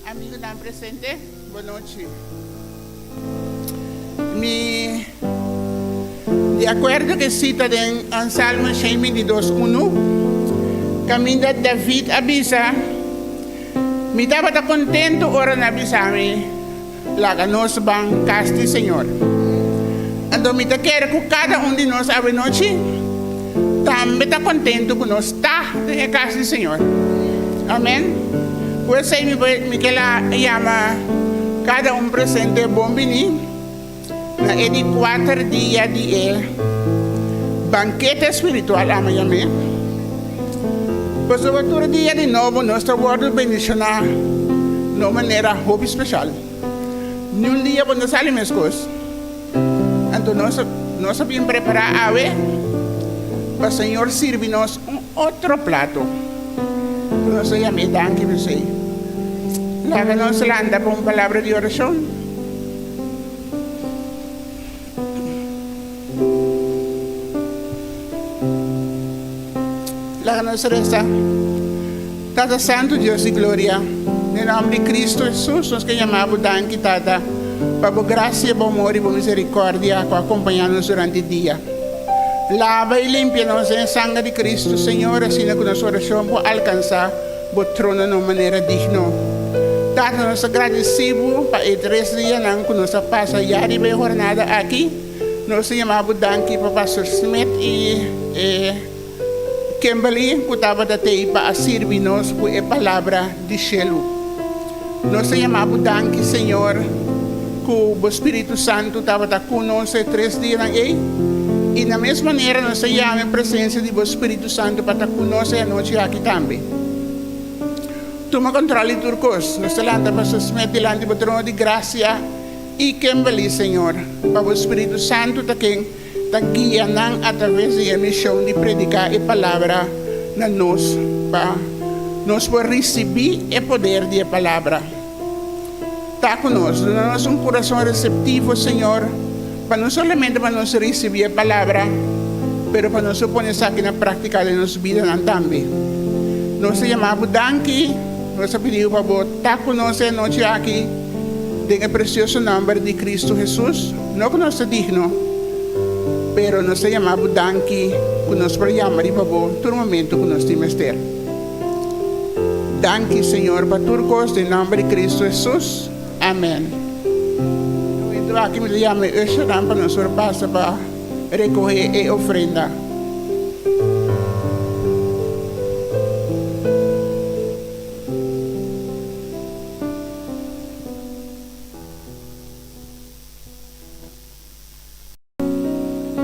Amigo tan presente, buenas noches. De acuerdo que cita en Salmo 22:1, camino David avisa, me estaba contento ahora en avisarme, la que nos van casti Señor. Entonces me quiero que cada uno de nosotros a noche también está contento que nos está en casti Señor. Amén. Pues ahí me llama cada un presente bom vini na edi 4 días de banquete espiritual amanhã. Pues otro día de nuevo nuestro word bendicionar de maneira hobby especial. Ni un día cuando salen mis cosas. Entonces nos habíamos preparado a ver para el Señor servirnos un otro plato. No se llama danke me sei. La que nos landa con palabra de oración. La que nos resta. Tata Santo Dios y Gloria. En el nombre de Cristo Jesús, nos que llamamos danke Tata. Para tu gracia, tu amor y tu misericordia que acompañarnos durante el día. Lava y límpianos en sangre de Cristo, Señor, así que nuestra oración pueda alcanzar tu trono de una manera digna. Danos agradecidos para el 3 días que nos pasa ya de jornada aquí. Nos llamamos danke para Pastor Smith y Kimberly, que estaba para servirnos por la palabra de cielo. Nos llamamos danke, Señor, que o Espírito Santo estava conosco 3 dias aí. E da mesma maneira, nós chamamos a presença do Espírito Santo para estar conosco a noite aqui também. Toma controle de tudo coisa. Nós estamos para se meter diante do trono de graça e Kimberly, Senhor, para o Espírito Santo também está guiando através da missão de predicar a palavra na nós, para nós receber o poder da palavra. Está conosco, dá-nos coração receptivo, Senhor, para não somente para nós receber a palavra, mas para nós pôr isso aqui na prática de nossa vida também. Nós chamamos danke, nós pedimos para você estar conosco a noite aqui, em precioso nome de Cristo Jesus, não que nós digno, mas nós chamamos danke, que nós chamamos para você, todo momento que nós temos ter. Danke, Senhor, para tudo coisa, em nome de Cristo Jesus. Amém. Então aqui me chama Usher para nós passar para recolher a ofrenda.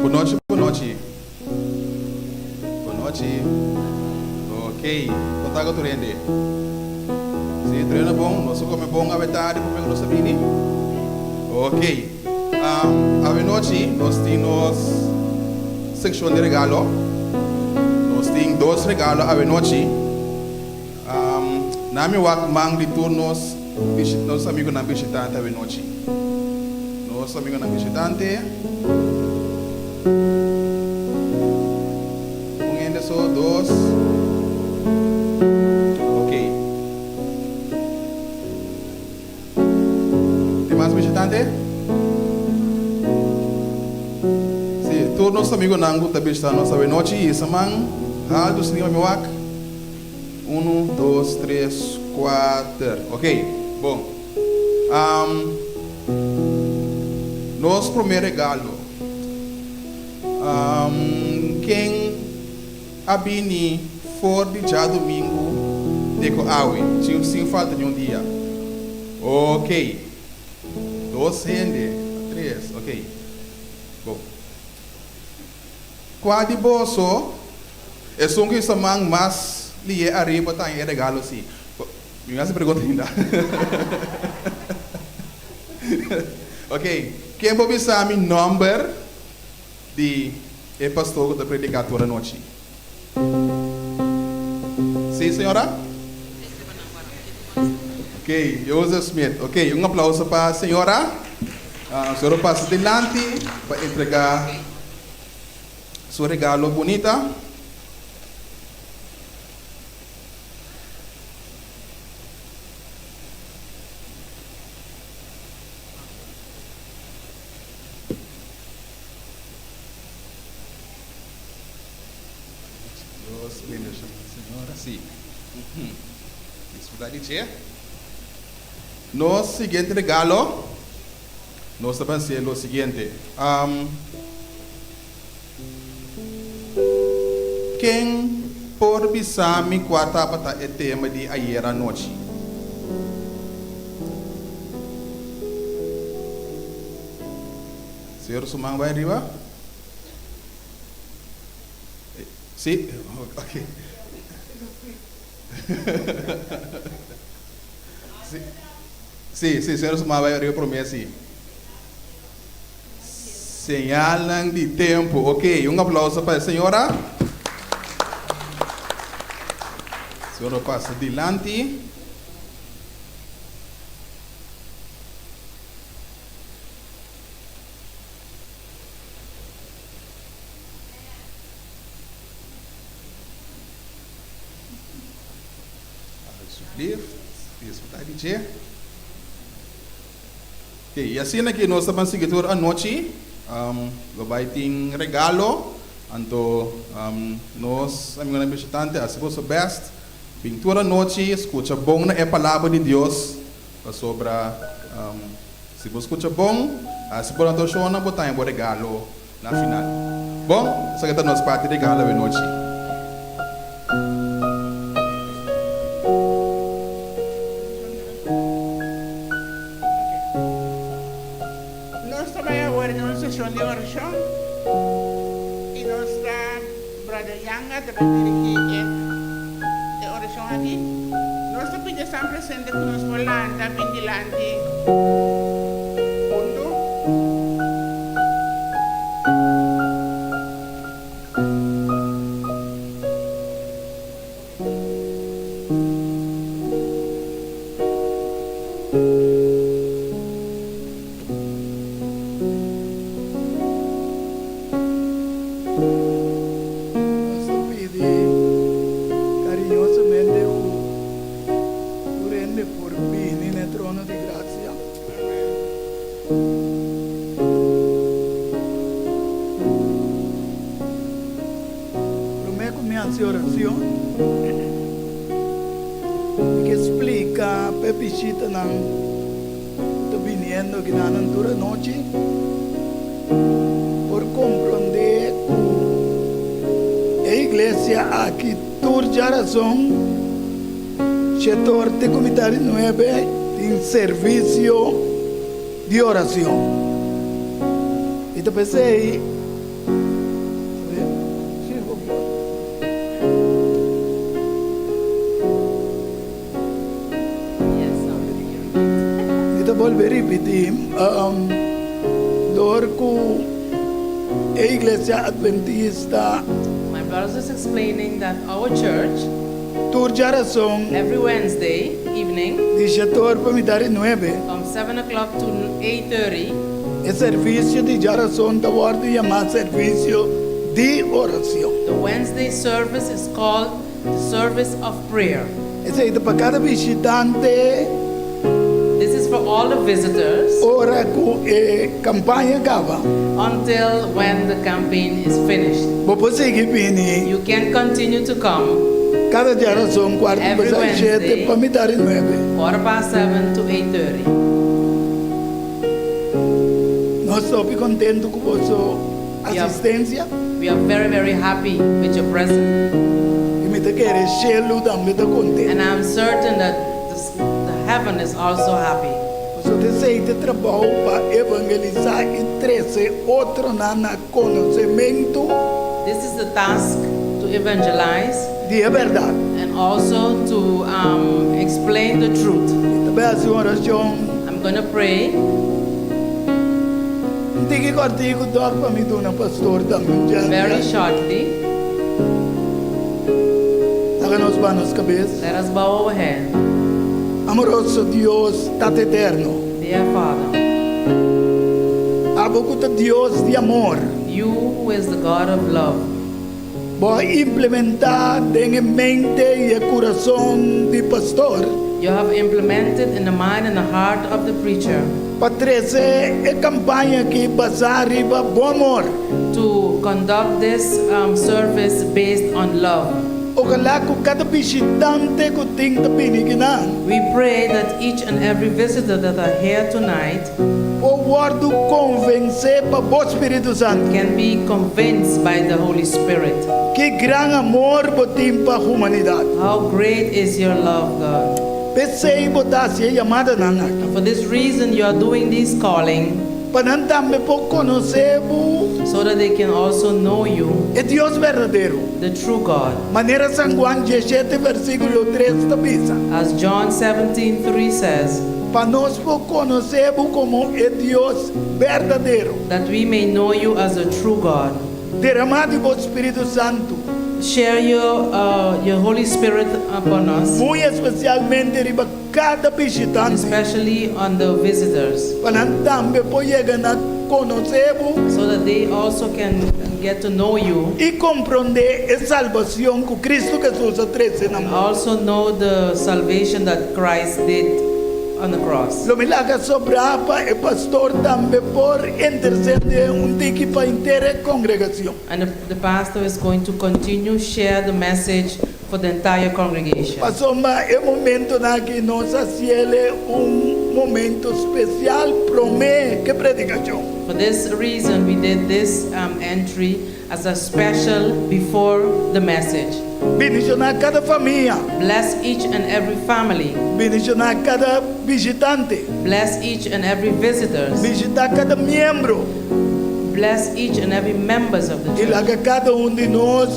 Boa noite, boa noite. Boa noite. Ok. Contato tu rende. Se treina bom, nós come bom a metade, como nós sabemos. Ok. A noite nós temos secção de regalo. Nós temos 2 regalos a noite. Na minha mang de turnos, nossos amigos na visitante a noite. Nossos amigos na visitante. Só 2. Ok. Tem mais visitante? Sim, todos nossos amigos nangu também estão nossa noite e samang hal do cinema miwak. 1, 2, 3, 4. Ok. Bom. Nosso primeiro regalo. Quem abini for de já domingo de coawe, sem falta de um dia. Ok. 2 gente, 3, ok. Bom. Quase bolso, é só que isso mang mas li arriba tá em regalo sim. Me faz pergunta ainda. Ok. Quem pode saber o número de pastor que está predicando toda noite? Sim, senhora? Ok, Joseph Smith. Ok, aplauso para a senhora. A senhora passa adelante para entregar seu regalo bonita. Ahora sí. Disfrutar de che. No siguiente regalo. Nós vamos fazer o seguinte. Quem por bisar me quarta para o tema de ayer à noite? Senhor Sumang vai arriba? Sim? Ok. Sim, Senhor Sumang vai arriba para mim assim. Señalan de tempo. Ok, um aplauso para a senhora. A senhora passa adiante. Desfrutar de dia. Ok, e assim aqui nós estamos seguindo a noite. Vai ter regalo. Então, nós, amigos visitantes, se você best, pintura noite, escuta bom na palavra de Deus sobre, se você escuta bom, se você não está não botar um regalo na final. Bom, essa é a nossa parte de regalo de noite. De oração e nossa brother Yanga de dirigir a oração aqui. Nós pedimos estar presente conosco volante, vigilante, ponto. Oração que explica pepicita não tô viniendo que na natura noite por compreender a igreja aqui turja razão setor de comunitário 9 em serviço de oração e te pensei volver a repetir, a igreja adventista. My brothers is explaining that our church, turjaração every Wednesday evening, de setor comunitário 9, from 7 o'clock to 8:30, é serviço de oração da ordem chamado serviço de oração. the Wednesday service is called the service of prayer. Esse é para cada visitante. This is for all the visitors Ora com a campanha acaba. until when the campaign is finished. Vou seguir bem. You can continue to come Cada geração quarto Every para Wednesday. 7 para me dar 9. 7:15 to 8:30. Nós estamos contentos com a vossa Yeah. assistência. We are very, very happy with your presence, E me querer selo também está contente. and I'm certain that the heaven is also happy. Você deseja trabalho para evangelizar e trazer outro na conhecimento This is the task to evangelize de verdade. and also to explain the truth. Também a sua oração. I'm going to pray. Tiki cortico dog para me dar pastor também. Very shortly. Haga nos manos cabeça. Let us bow our head. Amoroso Deus, Tata eterno. Dear Father, Abocuta Deus de amor. you who is the God of love, Vou implementar em mente e coração de pastor. you have implemented in the mind and the heart of the preacher Para trazer a campanha que basar em bom amor. to conduct this service based on love. Ojalá que cada visitante que tenga piniginan, We pray that each and every visitor that are here tonight o guardo convencer para o Espírito Santo can be convinced by the Holy Spirit. que gran amor botim para a humanidade. How great is your love, God. Pensei botar se chamada nana. And for this reason, you are doing this calling Para não também por conhecer o so that they can also know you, Deus verdadeiro. the true God. Maneira San Juan 17 versículo 3 diz: As John 17:3 says, para nós por conhecer como Deus verdadeiro. that we may know you as a true God. Derramado o Espírito Santo, Share your Holy Spirit upon us, muito especialmente riba cada visitante, especially on the visitors, para também poder chegar a conhecer so that they also can get to know you, e compreender a salvação que Cristo Jesus trouxe na and mão. also know the salvation that Christ did on the cross. Lo milagre sobrava e pastor também por interceder tiki para inteira congregação. And the pastor is going to continue share the message for the entire congregation. Pastor, mas é momento na que nós hacemos momento especial promê que predicação. For this reason, we did this entry as a special before the message. Bendicionar cada família, Bless each and every family. bendicionar cada visitante, Bless each and every visitors. visitar cada membro Bless each and every members of the e church. laga cada de nós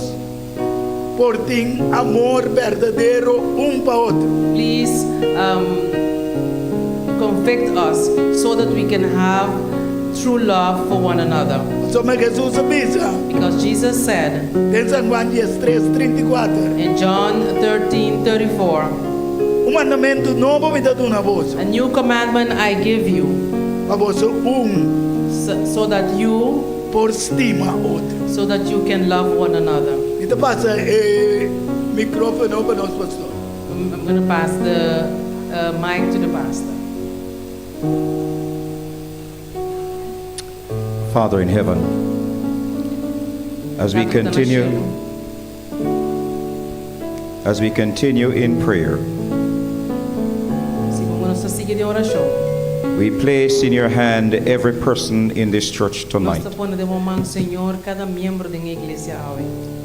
por ter amor verdadeiro para outro. Please convict us so that we can have true love for one another. Pastor, Jesus avisa, Because Jesus said em San Juan 13:34, in John 13:34, mandamento novo me dá uma voz, a new commandment I give you, a voz so that you por estima outro. can love one another. Então passa microfone para nós, pastor. I'm going to pass the mic to the pastor. Father in heaven, as we continue in prayer, we place in your hand every person in this church tonight.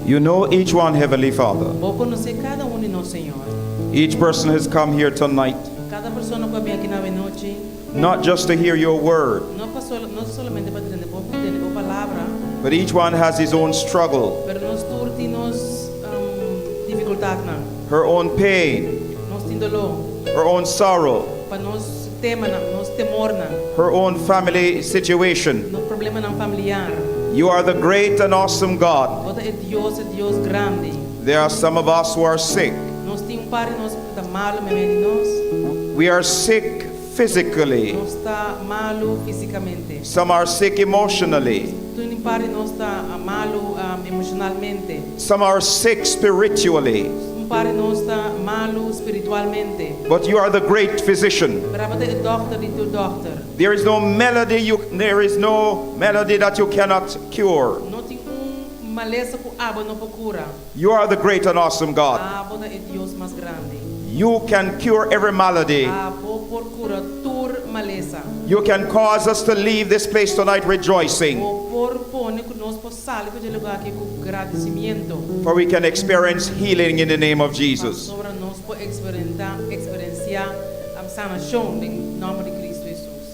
You know each one, Heavenly Father. Each person has come here tonight not just to hear your word, but each one has his own struggle, her own pain, her own sorrow, her own family situation. You are the great and awesome God. There are some of us who are sick. We are sick physically. Some are sick emotionally. Some are sick spiritually. But you are the great physician. There is no melody that you cannot cure. You are the great and awesome God. You can cure every malady. You can cause us to leave this place tonight rejoicing. For we can experience healing in the name of Jesus.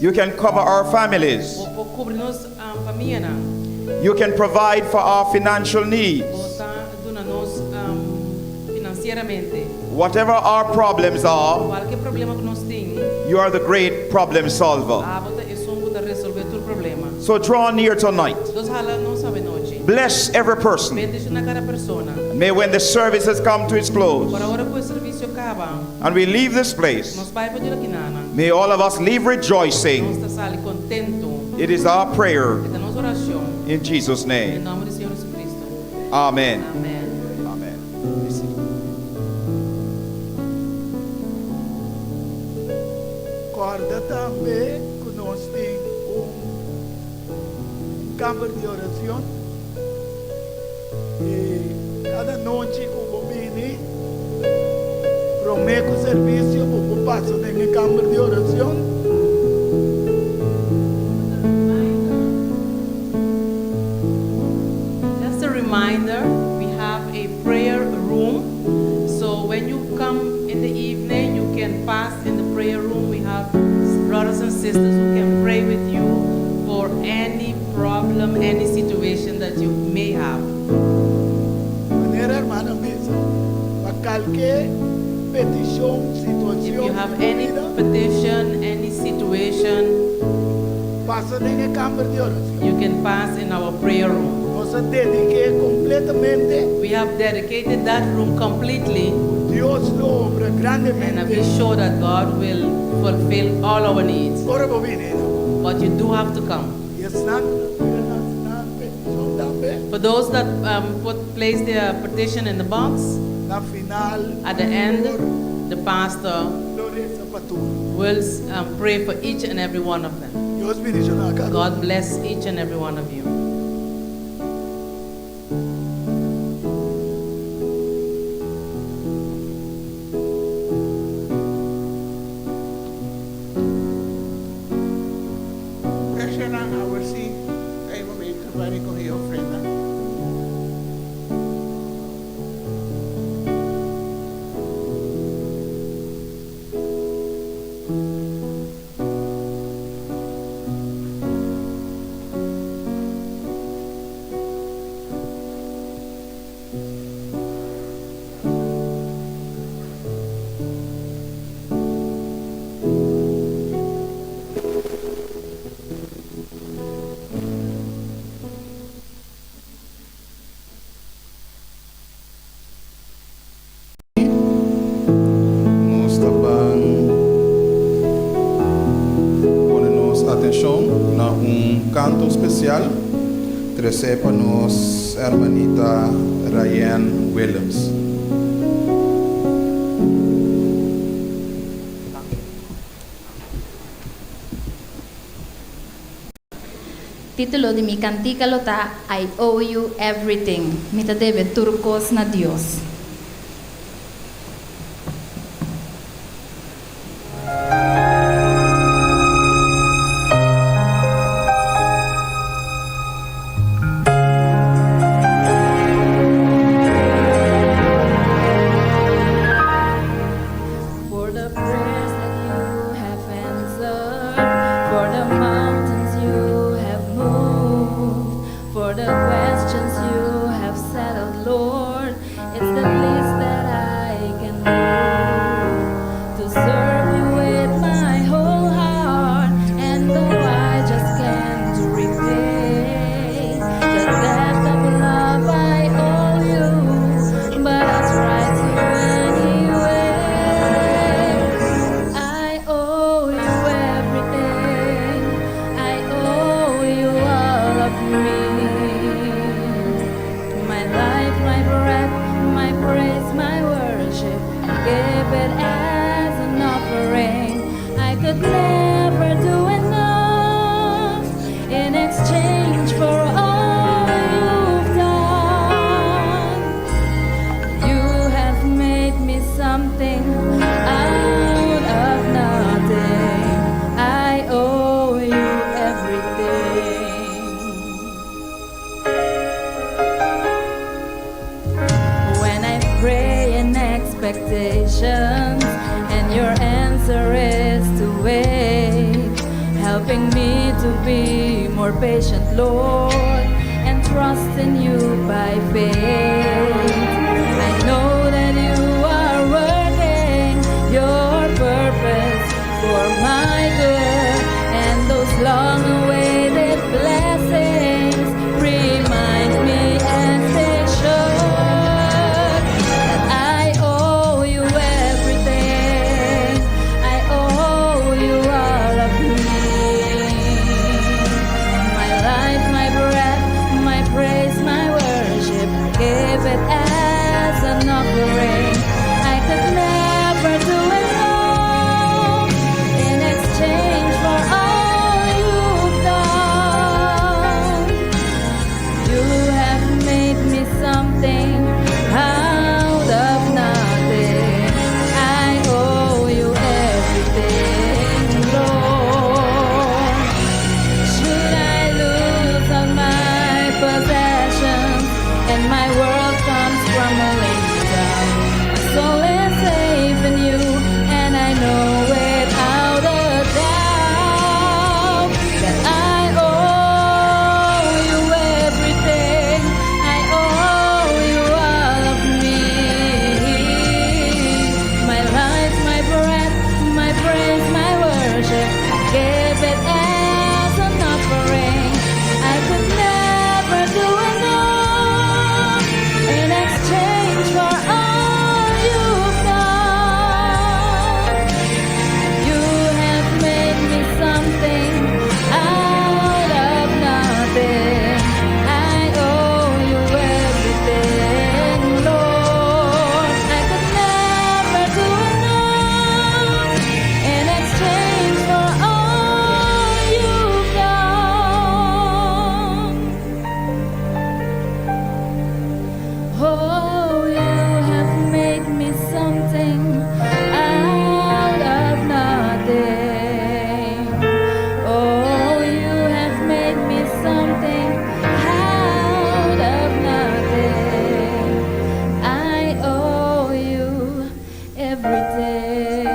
You can cover our families. You can provide for our financial needs. Whatever our problems are, you are the great problem solver. So draw near tonight. Bless every person. May when the service has come to its close and we leave this place, may all of us leave rejoicing. It is our prayer in Jesus' name. Amen. Amen. Guarda também que nós temos campo de oração e cada noite que o governo vini, prometo servicio, vou passo em minha câmara de oração. Just a reminder, we have a prayer room. So when you come in the evening, you can pass in the prayer room. We have brothers and sisters who can pray with you for any problem, any situation that you may have. Maneira, hermana Misa, para qualquer petição, situação, If you have any petition, any situation, passa em minha câmara de oração. you can pass in our prayer room. Nós dediquei completamente. We have dedicated that room completely, Deus lo obra and grandemente. be sure that God will fulfill all our needs. Agora vou vir, né? But you do have to come. E essa petição também. For those that place their petition in the box, Na final, at the end, the pastor Loresa Patur. will pray for each and every one of them. Deus bendiga na casa. God bless each and every one of you. Pressure lang, I will see. Ay, momento, bari ko hiyo, friend. Nós também ponemos atenção na canto especial, trazer para nós a hermanita Ryan Williams. Título de mi cantica lo está I owe you everything. Me te debe turcos na Dios. For the prayers that you have answered, for the mountains you have moved, for the questions you have settled, Lord, it's the least that I can do to serve you with my whole heart. And though I just can't repay the depth of love I owe you, but I'll try to anyway. I owe you everything. I owe you all of me. My life, my breath, my praise, my worship. I give it as an offering. I could never do enough in exchange for all you've done. You have made me something out of nothing. I owe you everything. When I pray in expectations and your answer is to wait, helping me to be more patient, Lord, and trust in you by faith. I know that you are working your purpose for my good, and those long-awaited blessings remind me as they should that I owe you everything. I owe you all of me. My life, my breath, Oh, you have made me something out of nothing. Oh, you have made me something out of nothing. I owe you everything.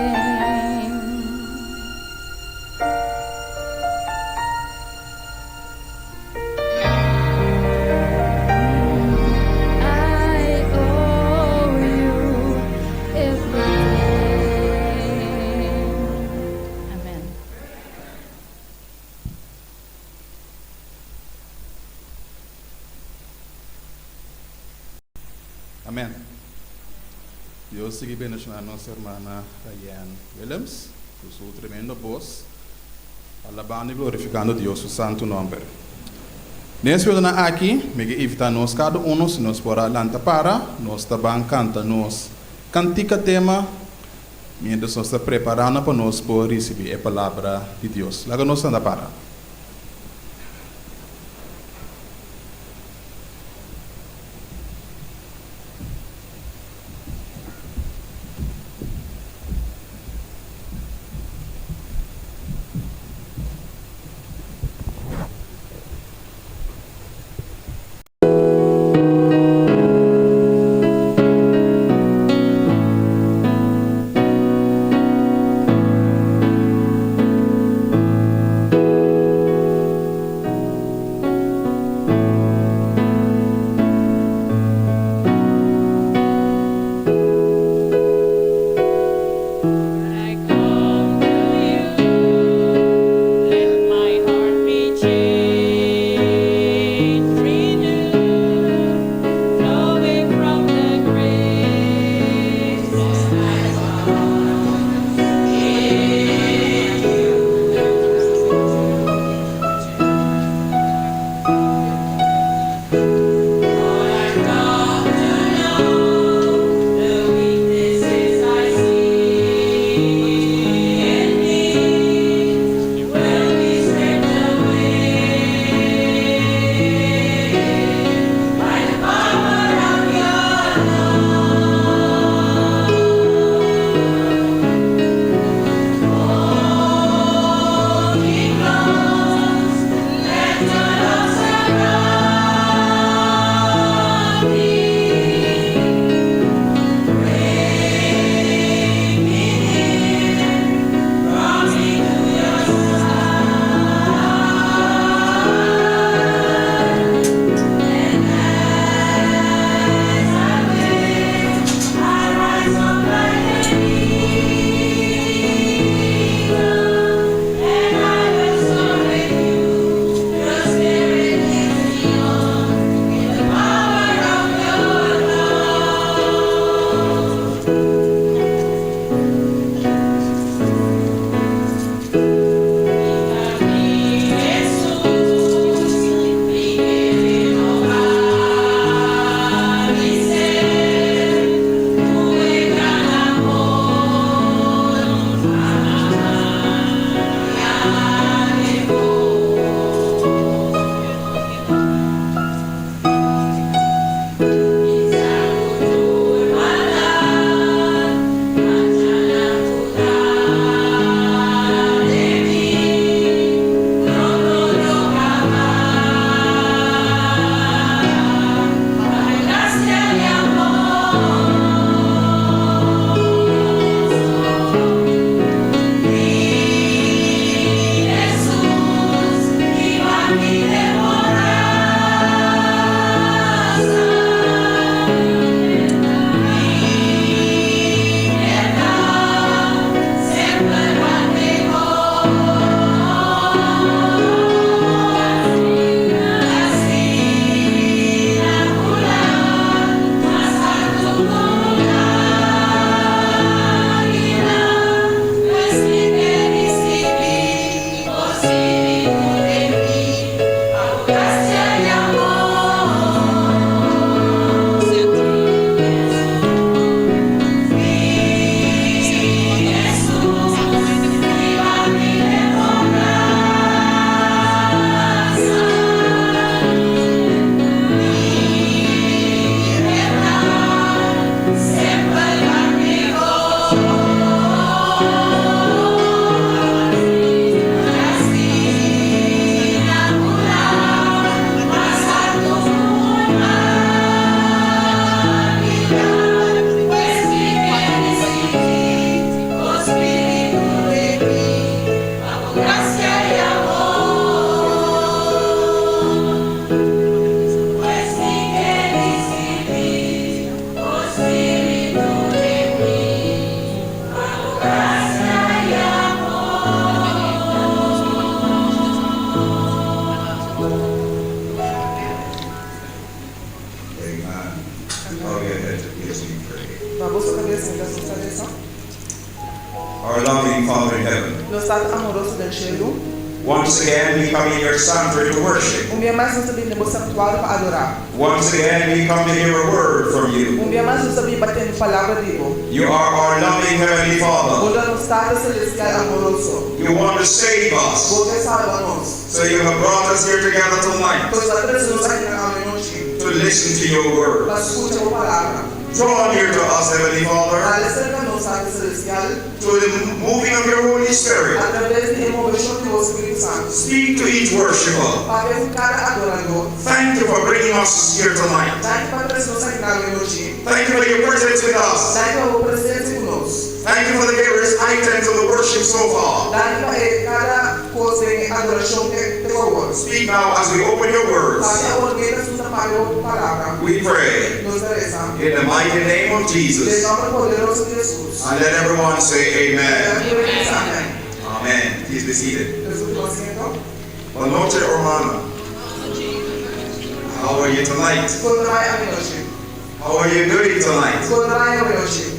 I owe you everything. Amen. Amén. Dios sigue bendicionando a nuestra hermana Diane Williams, por su tremenda voz, alabando y glorificando a Dios, su santo nombre. Nesse momento aqui, me invita nós cada um, se nós for adelante para, nós também canta nós cantica tema, mientras nós está preparando para nós por receber a palavra de Deus. Lá nós anda para. Bow your head as we pray. Vamos a cabeça, nossa cabeça. Our loving Father in heaven, Deus está amoroso do cielo. once again we come in your sanctuary to worship. Dia mais nós também no santuário para adorar. Once again we come to hear a word from you. Dia mais nós também batendo palavra de Deus. You are our loving Heavenly Father. Quando no estado celestial amoroso. You want to save us. Você salva nós. So you have brought us here together tonight Pois a nos aqui na noite. to listen to your word. Para escutar a palavra. Draw near to us, Heavenly Father, Acerca nos estado celestial. through the moving of your Holy Spirit. Através de emoção do Espírito Santo. Speak to each worshiper. Para cada adorador. Thank you for bringing us here tonight. Dá para nos aqui na noite. Thank you for your presence with us. Dá para o presente conosco. Thank you for the various items of the worship so far. Dá para cada coisa em adoração que favor. Speak now as we open your words. Para a orquestra sua palavra. We pray Nos reza. in the mighty name of Em Jesus. nome poderoso de Jesus. And let everyone say amen. Amém. Amen. Please be seated. Jesus do asiento. Buenas noches, hermano. How are you tonight? Quando vai a noite. How are you doing tonight? Quando vai a noite.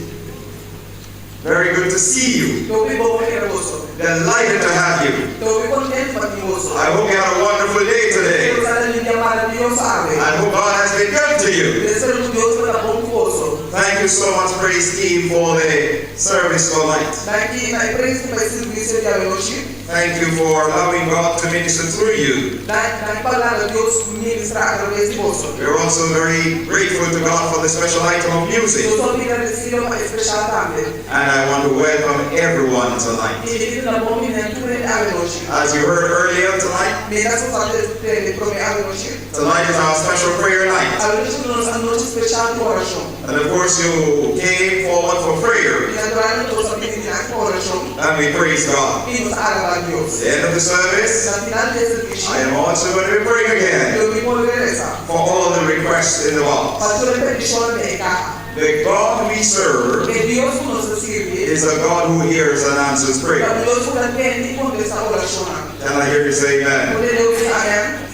Very good to see you. Estou bem bom para você. Delighted to have you. Estou bem contente para você. I hope you had a wonderful day today. Deus é um dia maravilhoso, sabe? I hope God has been good to you. Deus é Deus para bom com você. Thank you so much, praise team, for the service tonight. Daqui na empresa que vai servir de noite. Thank you for allowing God to minister through you. Daqui palavra Deus ministra através de você. We're also very grateful to God for the special item of music. Eu sou agradecido para especial também. And I want to welcome everyone tonight. E na bom momento a noite. As you heard earlier tonight, Me dá só de prometer noite. tonight is our special prayer night. A noite especial de oração. And of course you came forward for prayer. E agora nós estamos pedindo oração. And we praise God. E nos alabar Deus. At the end of the service, Na final desse serviço. I am also going to be praying again Eu me conversa. for all the requests in the box. Para toda petição de cá. The God we serve Que Deus nos sirve. is a God who hears and answers prayer. Para Deus também conversa oração. Can I hear you say amen? Quando Deus diz amém.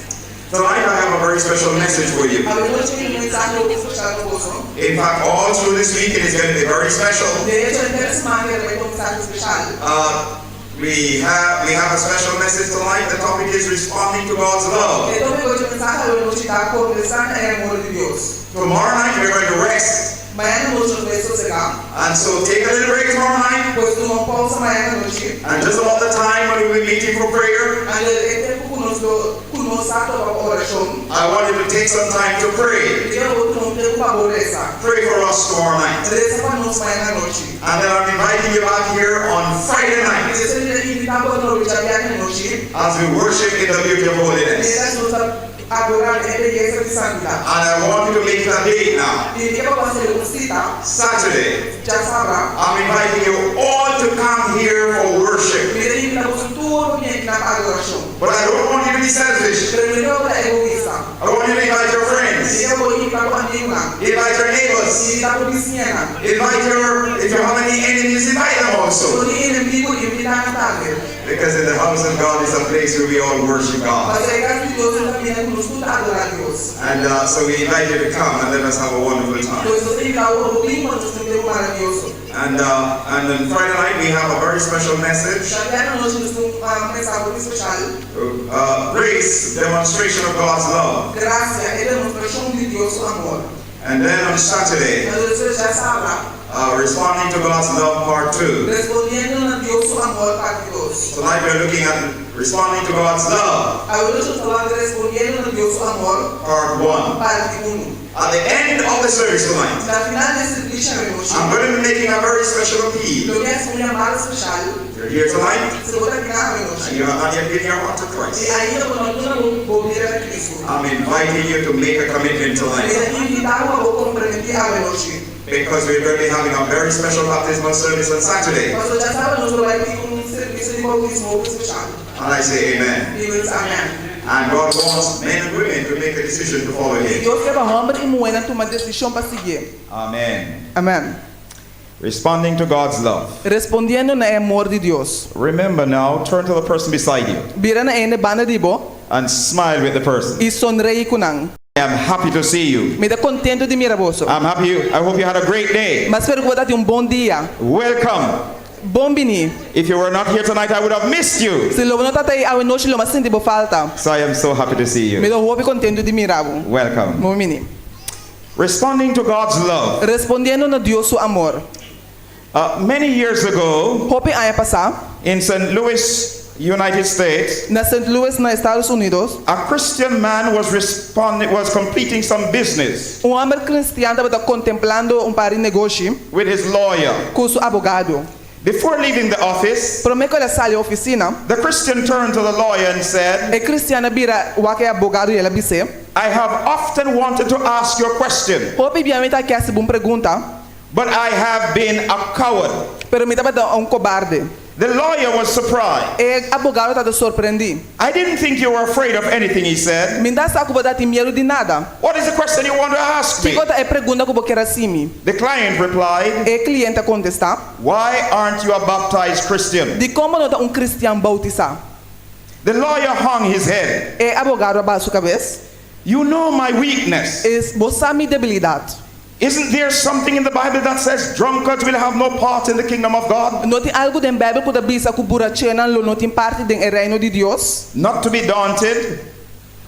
Tonight I have a very special message for you. A noite tem mensagem especial para você. In fact, all through this week it is going to be very special. De hecho, esta semana vai ter mensagem especial. We have a special message tonight. The topic is responding to God's love. Então, hoje a mensagem eu vou te dar conversando é amor de Deus. Tomorrow night we're going to rest. Amanhã não vou te sossegar. And so take a little break tomorrow night. Pois tu não pausa amanhã à noite. And just about the time when we will be meeting for prayer, É tempo conosco para oração. I want you to take some time to pray. Eu vou ter tempo para orar. Pray for us tomorrow night. Reza para nós amanhã à noite. And then I'm inviting you back here on Friday night Reza invitar para nós à noite. as we worship in the beauty of holiness. Adorar é beleza de santidade. And I want you to make that date now. E que vai fazer cita. Saturday. Já sabrá. I'm inviting you all to come here for worship. Me invita você tudo que na adoração. But I don't want you to be selfish. Primeiro é egoísta. I want you to invite your friends. Eu vou invitar para amigo. Invite your neighbors. Invitar para vizinha. If you have any enemies, invite them also. Quando inimigo invitar também. Because in the house of God is a place where we all worship God. Mas é que Deus também nos tudo adorar Deus. And so we invite you to come and let us have a wonderful time. Pois você tem o clima do seu maravilhoso. And then Friday night we have a very special message. Também nós temos mensagem especial. Grace, demonstration of God's love. Graça é demonstração de Deus amor. And then on Saturday, Mas você já sabe. responding to God's love part 2. Respondendo a Deus amor parte 2. Tonight we're looking at responding to God's love Agora eu estou falando de respondendo a Deus amor part 1. parte 1. At the end of the service tonight, Na final desse serviço I'm going to be making a very special appeal. eu quero uma chamada especial. You're here tonight Se você está aqui and you have not yet given your heart to e Christ. ainda não vou vir a Cristo. I'm inviting you to make a commitment tonight. Eu invitar a comprometer a noite. Because we're going to be having a very special baptismal service on Saturday. Mas eu já sabe, nós vamos ter serviço de bautismo especial. And I say amen. E eu disse amém. And God wants men and women to make a decision to follow Him. Deus quer homem e mulher tomar decisão para seguir. Amen. Amém. Responding to God's love. Respondendo na amor de Deus. Remember now, turn to the person beside you Vira na ene banda de bo and smile with the person. e sonreí com nang. am happy to see you. Me dá contento de mirar você. I'm happy. I hope you had a great day. Mas espero que você tenha bom dia. Welcome. Bom venir. If you were not here tonight, I would have missed you. Se lo não tá aí a noite lo mas senti bo falta. So I am so happy to see Me you. dá hope contento de mirar. Welcome. Bom venir. Responding to God's love. Respondendo no Deus su amor. Many years ago, Hope ano passado, in St. Louis, United States, na St. Louis, na Estados Unidos, a Christian man was completing some business homem cristiano estava contemplando par de negócio with his lawyer. com seu advogado. Before leaving the office, Promete que ele sai da oficina. the Christian turned to the lawyer and said, E cristiana vira o que advogado e ela disse: I have often wanted to ask you a question, Hope obviamente que essa boa pergunta, but I have been a coward. pero me estava cobarde. The lawyer was surprised. E advogado estava surpreendido. I didn't think you were afraid of anything, he said. Me dá saco para ter medo de nada. What is the question you want to ask me? Que é pergunta que eu quero assim. The client replied, E cliente contesta: why aren't you a baptized Christian? De como não tá cristiano bautizado? The lawyer hung his head. E advogado abaixa a cabeça. You know my weakness. E você sabe minha debilidade. Isn't there something in the Bible that says drunkards will have no part in the kingdom of God? Não tem algo na Bíblia que diz que borrachena não tem parte do reino de Deus. Not to be daunted,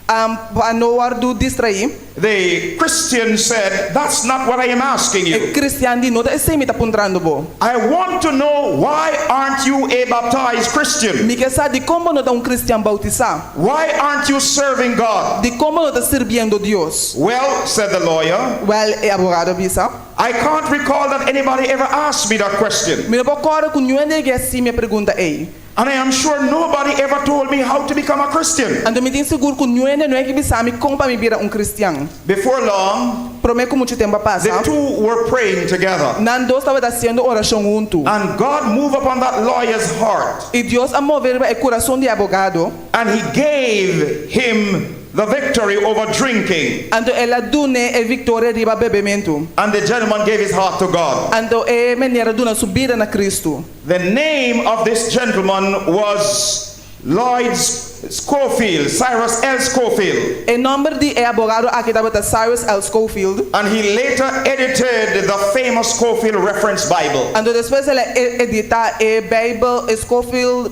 Para não ardu distrair. the Christian said, that's not what I am asking E you. cristiano de nota esse me tá apontando bo. I want to know, why aren't you a baptized Christian? Me quer saber de como não tá cristiano bautizado. Why aren't you serving God? De como não tá servindo Deus. Well, said the lawyer, Well, é advogado bisa. I can't recall that anybody ever asked me that question. Me não recordo que nenhum que assim me pergunta ei. And I am sure nobody ever told me how to become a Christian. Ando me tem seguro que nenhum não é que bisa me como para me virar cristiano. Before long, Prometo que muito tempo the passa. two were praying together. Nando estava fazendo oração junto. And God moved upon that lawyer's heart. E Deus a mover o coração de advogado. And he gave him the victory over drinking. Ando ela dune e vitória riba bebimento. And the gentleman gave his heart to God. Ando e menera duna subida na Cristo. The name of this gentleman was Lloyd Schofield, Cyrus L. Schofield. E nome de advogado aqui estava Cyrus L. Schofield. And he later edited the famous Schofield Reference Bible. Ando depois ela edita e Bible Schofield,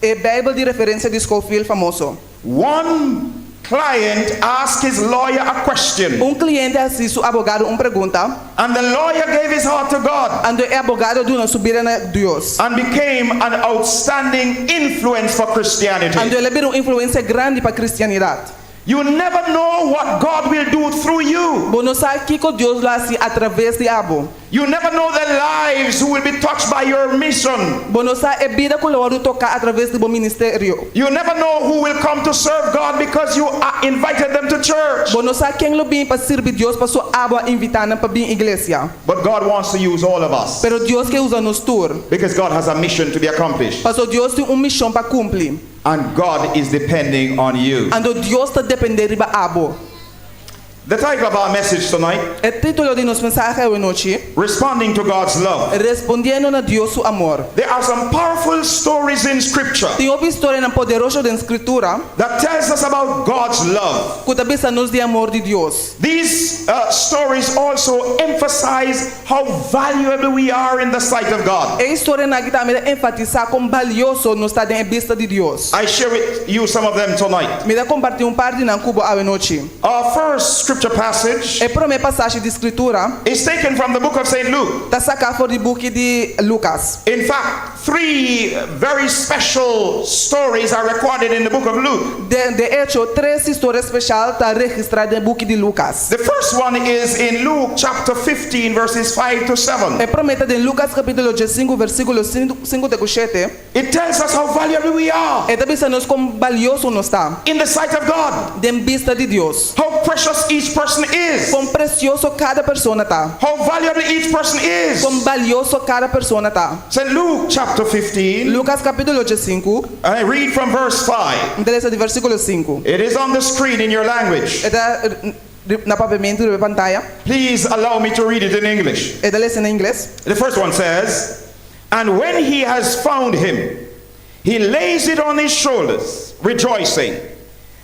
e Bible de referência de Schofield famoso. One client asked his lawyer a question. Cliente assiste o advogado pergunta. And the lawyer gave his heart to God. Ando e advogado duna subida na Deus. And became an outstanding influence for Christianity. Ando ela vira influência grande para a cristianidade. You never know what God will do through you. Bono sabe que Deus lá se através de abo. You never know the lives who will be touched by your mission. Bono sabe vida que o tocar através do ministério. You never know who will come to serve God because you invited them to church. Bono sabe quem lo vem para servir Deus para sua abo invitando para vir igreja. But God wants to use all of us. Pero Deus que usa nos tour. Because God has a mission to be accomplished. Para Deus tem missão para cumprir. And God is depending on you. Ando Deus está dependendo de abo. The title of our message tonight, O título de nossa mensagem hoje noite, Responding to God's Love. respondendo a Deus su amor. There are some powerful stories in Scripture Tem uma história na poderosa da Escritura that tells us about God's love. que também nos de amor de Deus. These stories also emphasize how valuable we are in the sight of God. E história na que também enfatizar como valioso nos está em vista de Deus. I share with you some of them tonight. Me dá compartilhar par de na cubo hoje noite. Our first scripture passage A primeira passagem de Escritura is taken from the book of St. Luke. está sacada fora do book de Lucas. In fact, three very special stories are recorded in the book of Luke. De hecho, três histórias especiais estão registradas no book de Lucas. The first one is in Luke chapter 15 verses 5 to 7. É prometa de Lucas capítulo 5 versículo 5 de 7. It tells us how valuable we are É também nos como valioso nos está in the sight of God. de vista de Deus. How precious each person is. Quão precioso cada pessoa está. How valuable each person is. Quão valioso cada pessoa está. St. Luke chapter 15, Lucas capítulo 5, and I read from verse 5. interessa de versículo 5. It is on the screen in your language. Está na pavimento da pantalla. Please allow me to read it in English. Está lendo em inglês. The first one says, and when he has found him, he lays it on his shoulders, rejoicing.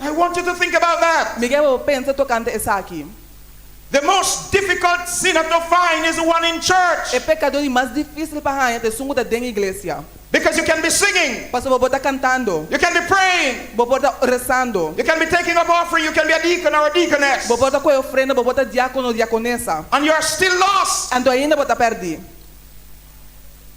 I want you to think about that. Miguel pensa tocante essa aqui. The most difficult sinner to find is the one in church. É pecador mais difícil para arranhar te sungo da dentro da igreja. Because you can be singing, Pastor bobo tá cantando, you can be praying, bobo tá rezando, you can be taking up offering, you can be a deacon or a deaconess, bobo tá com ofrenda, bobo tá diácono, diaconesa. and you are still lost. Ando ainda bota perdi.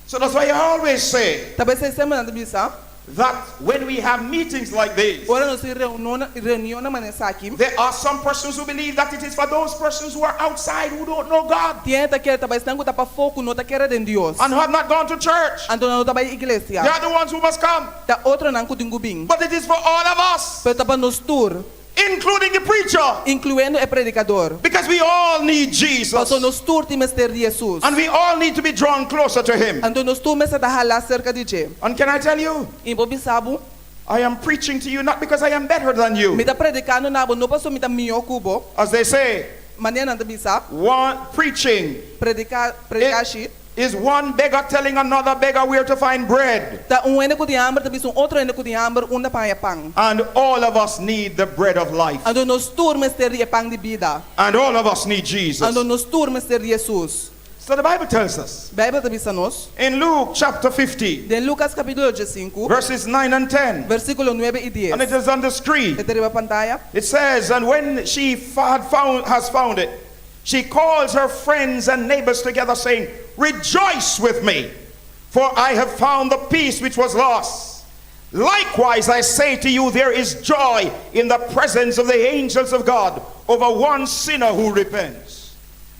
So that's why I always say Talvez você semana de bisa. that when we have meetings like this, Ora nós reunião na manhã aqui. there are some persons who believe that it is for those persons who are outside who don't know God Tienta que talvez tango tá para foco, não tá querendo em Deus. and who have not gone to church. Ando não tá para They igreja. are the ones who must come. Tá outro não cuidinho bem. But it is for all of us, Pero tá para nos tour, including the preacher, incluindo o predicador. because we all need Jesus. Pastor nos tour tem mestre Jesus. And we all need to be drawn closer to Him. Ando nos tour mestre da hala cerca de je. And can I tell you, Em bobi sabu, I am preaching to you not because I am better than me you. tá predicando na bo, não passo me tá melhor cubo. As they say, Maneira não tá bisa, one preaching predicar shi. is one beggar telling another beggar where to find bread. Tá ene com de hambre, tá bisa outro ene com de hambre, uma panha pão. And all of us need the bread of life. Ando nos tour mestre e pão de vida. And all of us need Jesus. Ando nos tour mestre Jesus. So the Bible tells us Bíblia tá bisa nos. in Luke chapter 50, De Lucas capítulo 5, verses 9 and 10, versículo 9 y 10. and it is on the screen. Esta arriba pantalla. It says, and when she has found it, she calls her friends and neighbors together, saying, rejoice with me, for I have found the piece which was lost. Likewise, I say to you, there is joy in the presence of the angels of God over one sinner who repents.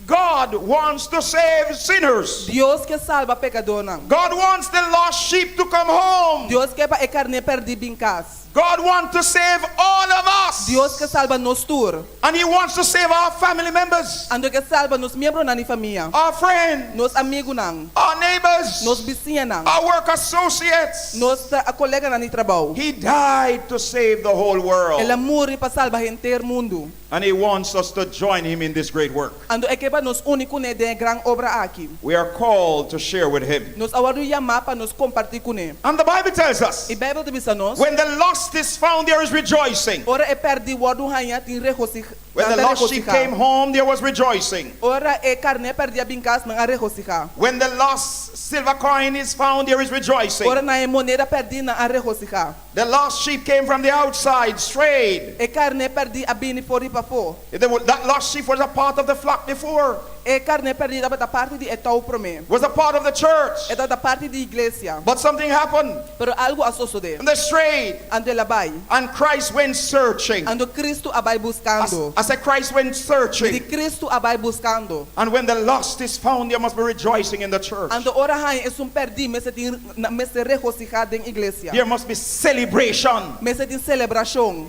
God wants to save sinners. Dios que salva pecador não. God wants the lost sheep to come home. Dios que para carne perdi em casa. God wants to save all of us. Dios que salva nos tour. And He wants to save our family members, Ando que salva nos membros na família. our friends, Nos amigos não. our neighbors, Nos vizinhos não. our work associates. Nos colega na trabalho. He died to save the whole world. Ele morre para salvar o inteiro mundo. And He wants us to join Him in this great work. Ando é que para nos único ne de gran obra aqui. We are called to share with Him. Nos awaru chamar para nos compartilhar com ele. And the Bible tells us, E Bíblia te bisa nos. when the lost is found, there is rejoicing. Ora é perdi wadu hanya tin regocijar. When the lost sheep came home, there was rejoicing. Ora é carne perdi a bincas nang regocijar. When the lost silver coin is found, there is rejoicing. Ora na moneda perdi na regocijar. The lost sheep came from the outside, strayed. E carne perdi a bini fori pa fo. That lost sheep was a part of the flock before, E carne perdi da parte di etau prome. was a part of the church. E da parte di iglesia. But something happened, Pero algo asociado. and they strayed. Ande labai. And Christ went searching. Ando Cristo abai buscando. I said Christ went Di searching. Cristo abai buscando. And when the lost is found, there must be rejoicing in the church. Ando ora hanya es perdi mese tin mese regocijar den iglesia. There must be celebration. Mese tin celebración.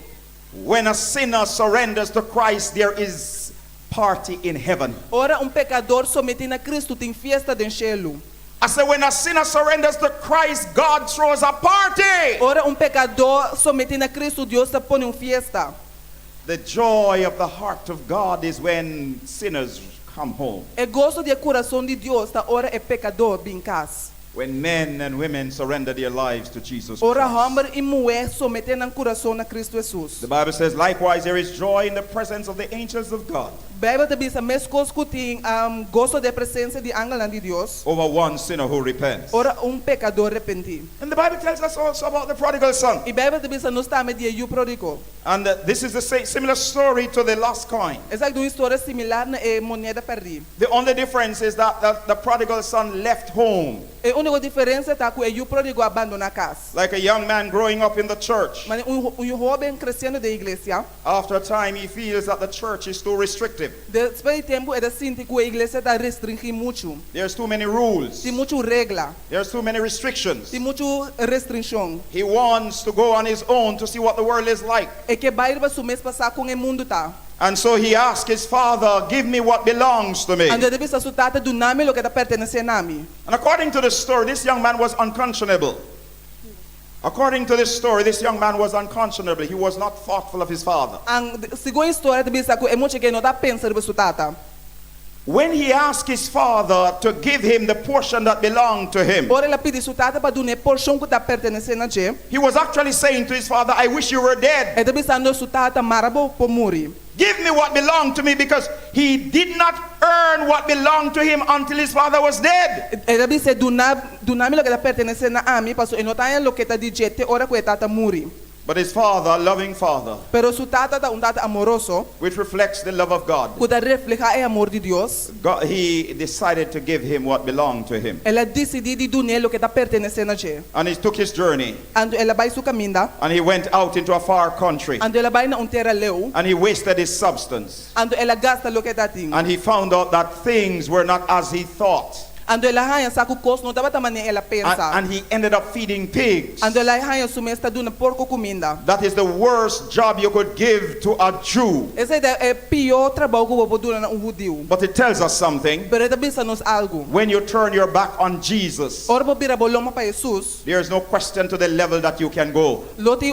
When a sinner surrenders to Christ, there is party in heaven. Ora pecador sometido a Cristo tem fiesta den cielo. I said when a sinner surrenders to Christ, God throws a party. Ora pecador sometido a Cristo, Deus te pone fiesta. The joy of the heart of God is when sinners come home. E gozo de coração de Deus ta ora pecador bincas. When men and women surrender their lives to Jesus Ora Christ. homem e mulher sometendo coração a Cristo Jesus. The Bible says, likewise, there is joy in the presence of the angels of God Bíblia te diz a mesma coisa que tem gozo de presença de ángel de Deus. over one sinner who repents. Ora pecador arrepentir. And the Bible tells us also about the prodigal son. E Bíblia te diz a nós também de o pródigo. And this is the similar story to the lost coin. Essa é uma história similar na moneda perdida. The only difference is that the prodigal son left home. E a única diferença tá que o pródigo abandona a casa. Like a young man growing up in the church. Mas jovem crescendo da igreja, After a time, he feels that the church is too restrictive. depois de tempo ele sente que a igreja está restringindo muito. There's too many rules. Tem muito regra, There's too many restrictions. tem muito restrição. He wants to go on his own to see what the world is like. E que vai para o mês passar com o mundo tá. And so he asked his father, give me what belongs to me. Ando deve sa sutata do nome lo que pertenece a nami. And according to this story, this young man was unconscionable. According to this story, this young man was unconscionable. He was not thoughtful of his father. Ang segundo história deve sa que é muito que não dá pensa de sutata. when he asked his father to give him the portion that belonged to him, Ora ela pedi su tata para dune porção que tá pertencendo a je. he was actually saying to his father, I wish you were dead. E também sando su tata marabo por muri. Give me what belonged to me, because he did not earn what belonged to him until his father was dead. E também se dunami lo que tá pertencendo a mim, passo e notaya lo que tá dijete ora que tata muri. But his father, a loving father, Pero su tata tá tata amoroso, which reflects the love of God, que tá refleja o amor de Deus. he decided to give him what belonged to him. Ela decidiu de donar lo que tá pertencendo a je. And he took his journey, Ando ela vai su caminda, and he went out into a far country, ando ela vai na terra leu, and he wasted his substance. ando ela gasta lo que tá ting. And he found out that things were not as he thought. Ando ela hanya sa kukos no taba tamane ela pensa. And he ended up feeding pigs. Ando ela hanya sumesta duna porco comida. That is the worst job you could give to a Jew. Esse é pior trabalho que vou duna na judeu. But it tells us something. Pero também nos algo. When you turn your back on Jesus, Ora bo bira boloma para Jesus. there is no question to the level that you can go. Loti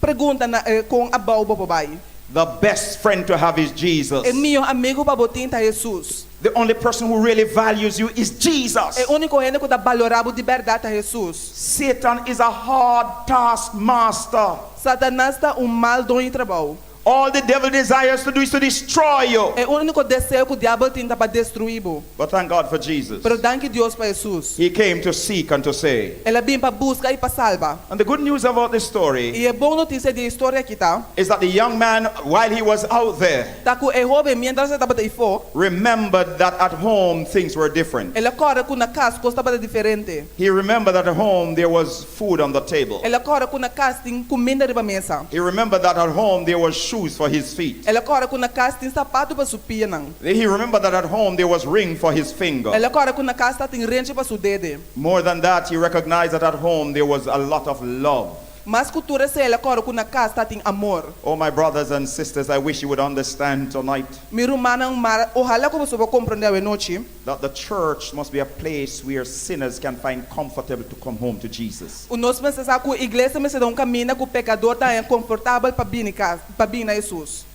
pergunta na com abau bo bai. The best friend to have is Jesus. É meu amigo para botinta Jesus. The only person who really values you is Jesus. É único gente que dá valorabo de verdade a Jesus. Satan is a hard taskmaster. Satanás está mal do trabalho. All the devil desires to do is to destroy you. É o único desejo que o diabo tenta para destruir. But thank God for Jesus. Pero danke Deus para Jesus. He came to seek and to save. Ela vem para buscar e para salvar. And the good news about this story E é boa notícia de história aqui tá. is that the young man, while he was out there, Tá com é jovem mientras estava aí fora. remembered that at home things were different. Ela corre com na casa costa para diferente. He remembered that at home there was food on the table. Ela corre com na casa tem comida de mesa. He remembered that at home there was shoes for his feet. Ela corre com na casa tem sapato para sua pierna. He remembered that at home there was ring for his finger. Ela corre com na casa tem rente para sua dedo. More than that, he recognized that at home there was a lot of love. Mas cultura se ela corre com na casa tem amor. Oh, my brothers and sisters, I wish you would understand tonight Mi rumana mar ojalá que você possa compreender a noite that the church must be a place where sinners can find comfortable to come home to Jesus. o nós pensamos que a igreja me será caminho que o pecador está confortável para vir casa, para vir a Jesus.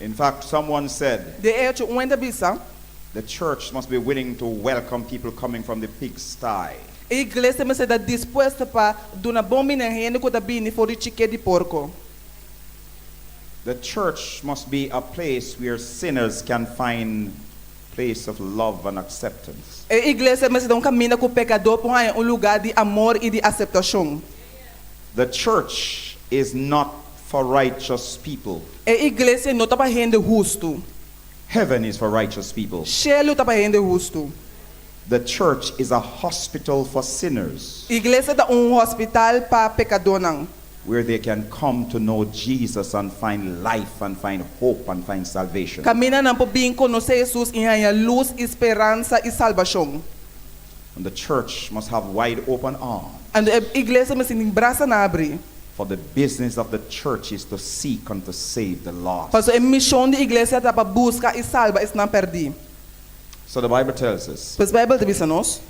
In fact, someone said De hecho, ainda bisa, the church must be willing to welcome people coming from the pigsty. a igreja me será disposta para dar bom menino que está vindo fora de chique de porco. The church must be a place where sinners can find place of love and acceptance. A igreja me será caminho que o pecador põe lugar de amor e de aceitação. The church is not for righteous people. A igreja não está para gente justo. Heaven is for righteous people. Cielo está para gente justo. The church is a hospital for sinners A igreja é hospital para pecador não. where they can come to know Jesus and find life and find hope and find salvation. Camina não para bem conhecer Jesus e ganhar luz, esperança e salvação. And the church must have wide open arms. And a igreja me tem braça na abre. For the business of the church is to seek and to save the lost. Paso a missão da igreja é para buscar e salvar e não perder. So the Bible tells us Pois a Bíblia diz a nós,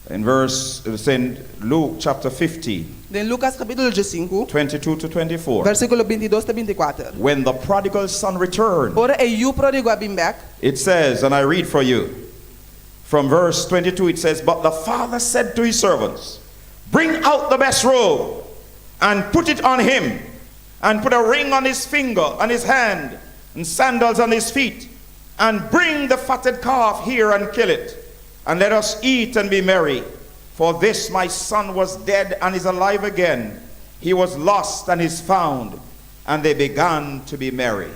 it's in Luke chapter 15, em Lucas capítulo 5, 22 to 24. versículo 22 a 24. When the prodigal son returned, Ora é o pródigo a vir back. it says, and I read for you, from verse 22 it says, but the father said to his servants, bring out the best robe and put it on him, and put a ring on his finger and his hand, and sandals on his feet, and bring the fatted calf here and kill it, and let us eat and be merry. For this my son was dead and is alive again. He was lost and is found. And they began to be merry.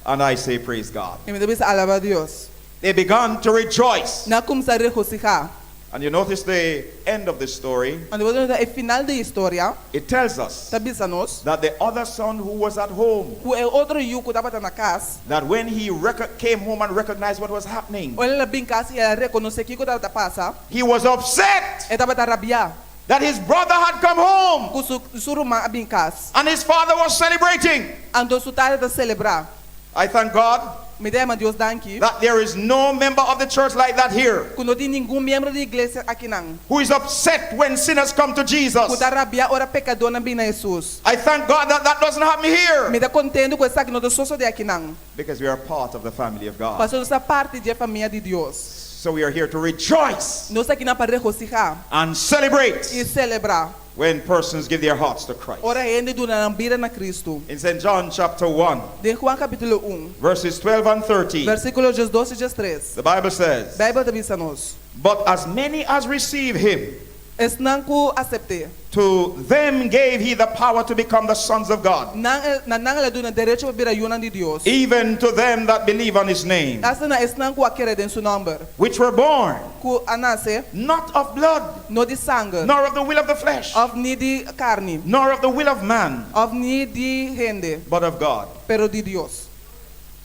And I say, praise God. E me deve alabar a Deus. They began to rejoice. Na começar a regocijar. And you notice the end of the story. Quando você olha o final da história, It tells us tá diz a nós, that the other son who was at home, o outro que estava na casa, that when he came home and recognized what was happening, olha ela bem casa e ela reconhece que estava passa, he was upset estava a rabiar. that his brother had come home Com sua irmã bem casa. and his father was celebrating. Então su tare a celebrar. I thank God Me demos a Dios danke. that there is no member of the church like that here Que não tem nenhum membro da igreja aqui não. who is upset when sinners come to Que Jesus. dá rabia ora pecador na bina Jesus. I thank God that that doesn't happen here Me dá contento com essa que não dá só de aqui não. because we are part of the family of God. Passou essa parte da família de Deus. So we are here to rejoice Nós aqui não para regocijar and celebrate e celebrar. when persons give their hearts to Christ. Ora ainda do na vida na Cristo. In St. John chapter 1, De Juan capítulo 1, verses 12 and 13, versículo 12 e 13. the Bible says, Bíblia te diz a nós. "But as many as receive him, Es não que aceitar. to them gave he the power to become the sons of God, Na ela do na direito para virar yuna de Deus. even to them that believe on his name, Essa não é não que aquele den su nome. which were born Que a nasce not of blood, no de sangue, nor of the will of the flesh, of ni de carne, nor of the will of man, of ni de gente, but of God." pero de Deus.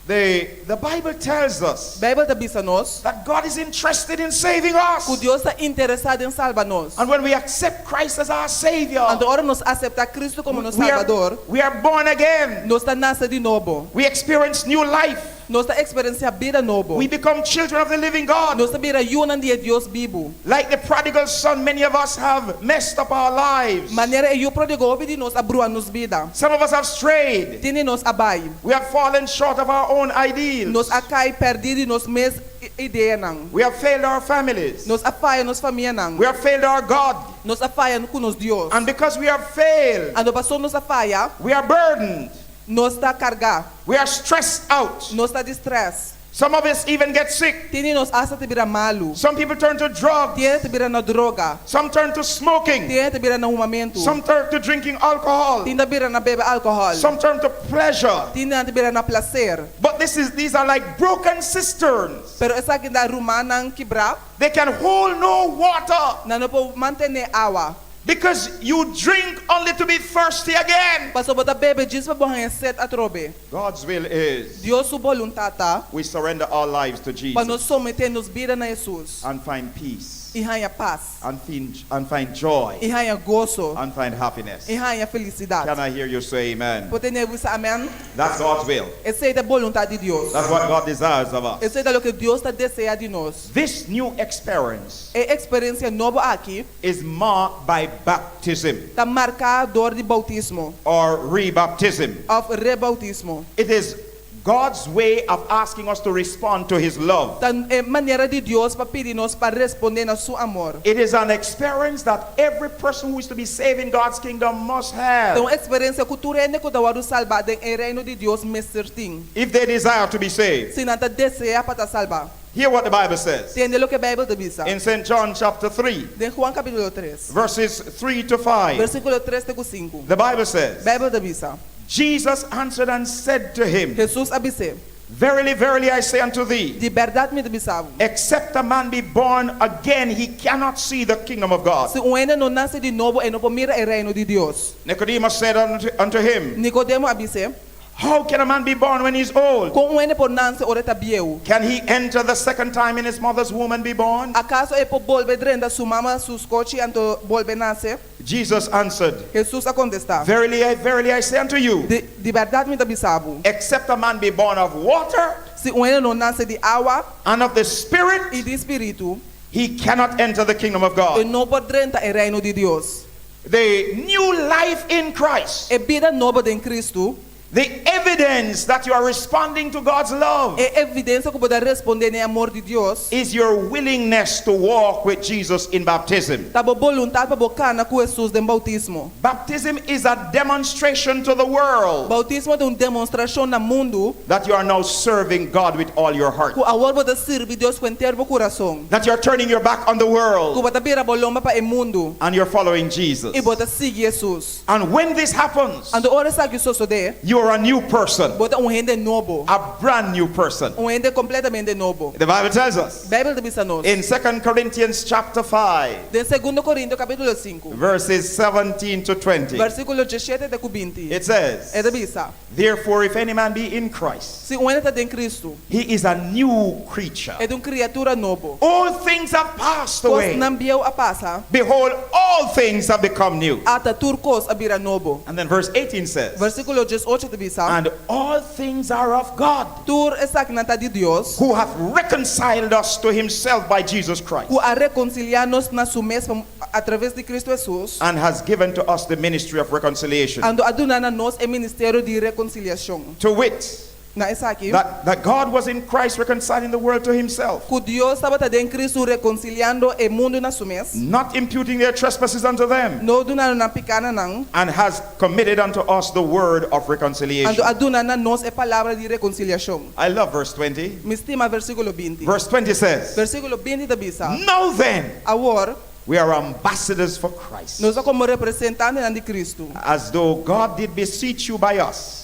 The Bible tells us Bíblia te diz a nós that God is interested in saving us. que Deus está interessado em salvar nós. And when we accept Christ as our Savior, Quando ora nos aceitar Cristo como nosso we Salvador, are born again. nós está nasce de novo. We experience new life. Nós está experiencia vida novo. We become children of the living God. Nós está vira yuna de Deus vivo. Like the prodigal son, many of us have messed up our lives. Maneira eu prodigou de nós abrua nos vida. Some of us have strayed. Tine nos abai. We have fallen short of our own ideals. Nos acai perdido nos mes ideia não. We have failed our families. Nos afaia nos família não. We have failed our God. Nos afaia com nos Deus. And because we have failed, Ando passou nos afaia, we are burdened. nos está cargar. We are stressed out. Nos está de stress. Some of us even get sick. Tine nos asa te vira malo. Some people turn to drugs. Tiene te vira na droga. Some turn to smoking. Tiene te vira na humamento. Some turn to drinking alcohol. Tine vira na bebe alcohol. Some turn to pleasure. Tine te vira na placer. But these are like broken cisterns. Pero essa que da rumana quebrar, They can hold no water na não pode manter água. because you drink only to be thirsty again. Passo bota bebe diz para borrar set a trobe. God's will is Deus su voluntade we surrender our lives to para nós Jesus someter nos vida na Jesus. and find peace E ganha paz. and find joy E ganha gozo. and find happiness. E ganha felicidade. Can I hear you say amen? Pode nem dizer amém. That's God's will. Essa é a vontade de Deus. That's what God desires of us. Essa é o que Deus está desejando de nós. This new experience É experiência nova aqui. is marked by baptism Está marcador de bautismo. or rebaptism. Of rebautismo. It is God's way of asking us to respond to His love. É maneira de Deus para pedir nós para responder no seu amor. It is an experience that every person who is to be saved in God's kingdom must have Então, experiência cultural é que dá salvar em reino de Deus messertim. if they desire to be saved. Se não deseja para salvar. Hear what the Bible says Entende o que a Bíblia diz? in St. John chapter 3, De Juan capítulo 3, verses 3 to 5. versículo 3 e 5. The Bible says, Bíblia diz: Jesus answered and said to him, Jesus abise, "Verily, verily, I say unto thee, de verdade me dibisavo. except a man be born again, he cannot see the kingdom of God." Se um ainda não nasce de novo, ele não pode mirar o reino de Deus. Nicodemus said unto him, Nicodemo abise, "How can a man be born when he is old? com um ainda por nasce, ora está bieu. Can he enter the second time in his mother's womb and be born?" Acaso ele pode volver dentro da sua mama, seus coches, anto volver nascer? Jesus answered, Jesus a contestar. "Verily, verily, I say unto you, De verdade me dibisavo. except a man be born of water Se um ainda não nasce de água and of the Spirit, e de espírito, he cannot enter the kingdom of ele God." não pode entrar no reino de Deus. The new life in Christ, É vida nova em Cristo. the evidence that you are responding to God's love, É evidência que pode responder no amor de Deus. is your willingness to walk with Jesus in baptism. Tá boa vontade para bocar na com Jesus em bautismo. Baptism is a demonstration to the world Bautismo é uma demonstração no mundo that you are now serving God with all your heart, que agora pode servir Deus com inteiro coração. that you are turning your back on the Que world pode virar bolomba para o mundo and you're following Jesus. e pode seguir Jesus. And when this happens, Ando ora sabe que isso de, you are a new person, bota gente novo, a brand new person. gente completamente novo. The Bible tells us Bíblia diz a nós. in 2 Corinthians chapter 5, De 2 Coríntios capítulo 5, verses 17 to 20, versículo 17 até 20. it says, É diz: "Therefore, if any man be in Christ, se está em Cristo, he is a new creature. é criatura novo. All things have passed Cos away. não viu a passa, Behold, all things have become new." ata turcos a vira novo. And then verse 18 says, Versículo 18 te bisa. And all things are of God, Tur esak nanta di Dios. who hath reconciled us to himself by Jesus Christ, Ku a reconciliar-nos na sumes através de Cristo Jesus. and has given to us the ministry of reconciliation. Ando aduna na nos e ministério de reconciliação. To wit, Na esa aqui. that God was in Christ reconciling the world to himself, Ku Dios estava ta den Cristo reconciliando e mundo na sumes. not imputing their trespasses unto them, No duna na picana nang. and has committed unto us the word of reconciliation. Ando aduna na nos e palavra de reconciliação. I love verse 20. Me estima versículo 20. Verse 20 says, Versículo 20 da bisa. Now then, Agora, we are ambassadors for Christ, nós como representantes de Cristo. as though God did beseech you by us.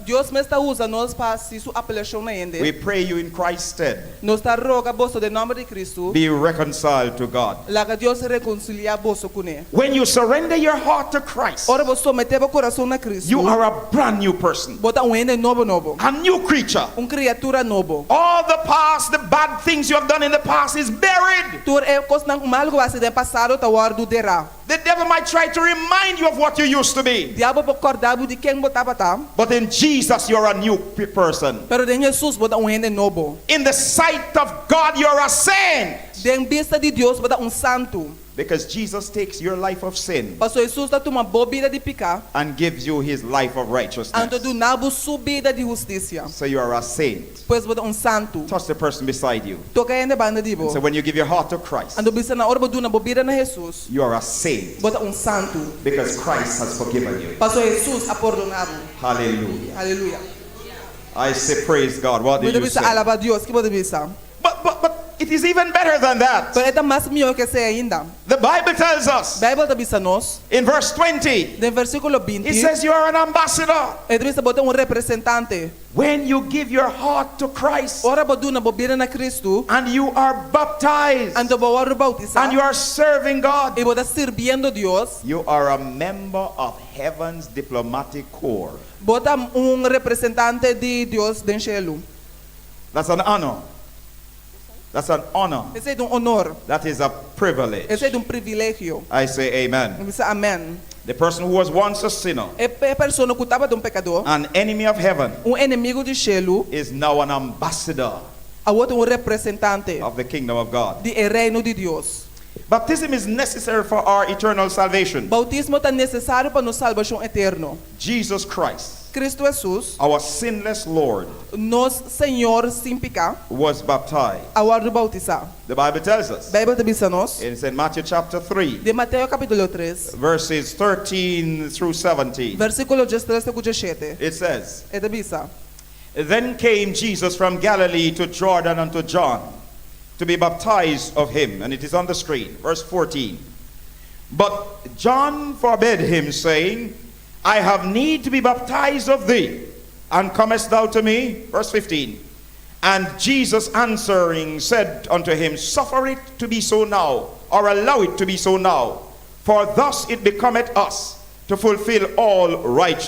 Deus me está usa nós para se sua apelação na ende. We pray you in Christ's stead, Nós está roga boso de nome de Cristo. be reconciled to God. Laga Deus reconcilia boso com ele. When you surrender your heart to Christ, Ora você meteu o coração na Cristo. you are a brand new person, Bota ende novo. a new creature. Criatura novo. All the past, the bad things you have done in the past is buried. Tur é coisa não mal que você tem passado tá guardo derá. The devil might try to remind you of what you used to be, Diabo pode acordar de quem botava tá. but in Jesus you're a new person. Pero de Jesus bota ende novo. In the sight of God you're a saint, De vista de Deus bota santo. because Jesus takes your life of sin Pastor Jesus tá toma bobida de picar. and gives you his life of Anto righteousness. do nabo subida de justiça. So you are a saint. Pois bota santo. Touch the person beside you. Toca ende banda de bo. So when you give your heart to Christ, Ando bisa na hora bodu na bobida na Jesus. you are a saint, Bota santo. because Christ has forgiven you. Pastor Jesus a perdonado. Hallelujah. Aleluia. I say praise God. What did Bota you bisa say? alaba Deus. Que bota bisa. But it is even better than that. Pero é mais melhor que ser ainda. The Bible tells us Bible tá bisa nós. in verse 20, De versículo 20. it says you are an ambassador. É bisa bota representante. When you give your heart to Christ Ora bodu na bobida na Cristo. and you are baptized Ando boa bautizar. and you are serving God, E bota sirviendo Deus. you are a member of heaven's diplomatic corps. Bota representante de Deus den cielo. That's an honor. That's an honor. Esse é honor. That is a privilege. Esse é privilégio. I say amen. Bisa amém. The person who was once a sinner, É pessoa que estava pecador. an enemy of heaven, Inimigo do cielo. is now an ambassador A outro representante of the kingdom of God. de reino de Deus. Baptism is necessary for our eternal salvation. Bautismo é necessário para nossa salvação eterna. Jesus Christ, Cristo Jesus, our sinless Lord, nosso Senhor sem pecar, was baptized. agora bautizar. The Bible tells us. Bíblia diz a nós. It's in Matthew chapter 3, De Mateus capítulo 3, verses 13 through 17. versículo 13 a 17. It says, É da bisa. Then came Jesus from Galilee to Jordan unto John to be baptized of him. And it is on the screen. Verse 14. But John forbade him, saying, I have need to be baptized of thee, and comest thou to me? Verse 15. And Jesus answering said unto him, Suffer it to be so now, or allow it to be so now, for thus it becometh us to fulfill all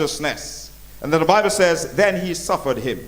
righteousness. And then the Bible says, Then he suffered him.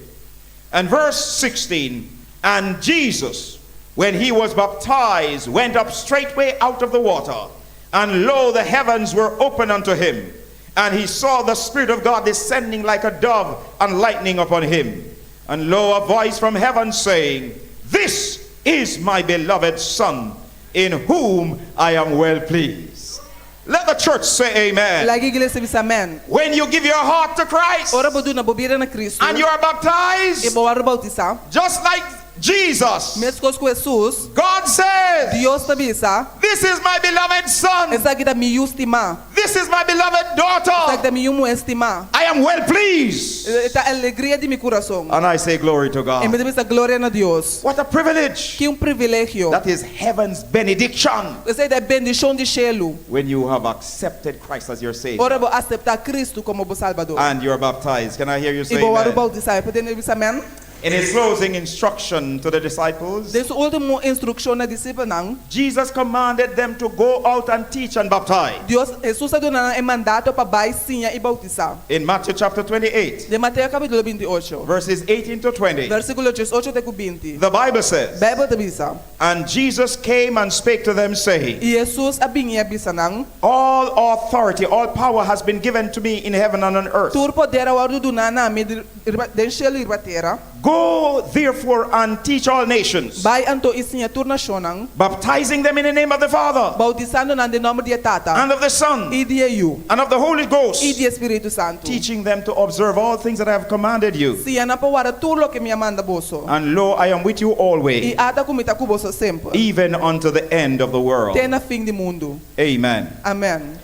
And verse 16, And Jesus, when he was baptized, went up straightway out of the water, and lo, the heavens were opened unto him, and he saw the Spirit of God descending like a dove and lightning upon him. And lo, a voice from heaven saying, This is my beloved Son, in whom I am well pleased. Let the church say amen. Lagi igreja diz amém. When you give your heart to Christ Ora bodu na bobida na Cristo. and you are baptized, E boa bautizar. just like Jesus, Mesmo com Jesus, God says, Deus te bisa. This is my beloved Son, Essa aqui da me estimar. this is my beloved Essa daughter. aqui da me estimar. I am well pleased. Esta alegria de meu coração. And I say glory to Em God. vez de glória a Deus. What a privilege. Que privilégio. That is heaven's benediction Essa é da bendição de cielo. when you have accepted Christ as your Savior Ora vou aceitar Cristo como o Salvador. and you are baptized. Can I hear you E say vou amen? bautizar. Podemos dizer amém? In his closing instruction to the disciples, Dessa última instrução na discípula não. Jesus commanded them to go out and teach and baptize. Deus, Jesus está dando um mandato para baizinha e bautizar. In Matthew chapter 28, De Mateus capítulo 28. verses 18 to 20, Versículo 18 até 20. the Bible says, Bíblia te bisa. And Jesus came and spake to them, saying, E Jesus abinha bisanang, All authority, all power has been given to me in heaven and on earth. tur poder waru dunana mi den shel irbatera. Go therefore and teach all nations, Bai anto isinya tur nationang, baptizing them in the name of the Father, bautizando nan de nome de Tata, and of the Son, e de you, and of the Holy Ghost, e de Espírito Santo. teaching them to observe all things that I have commanded you. Si ana pa wara tur lo que mi amanda boso. And lo, I am with you always, E ata kumita kuboso sempre. even unto the end of the world. Tena fim de mundo. Amen. Amen.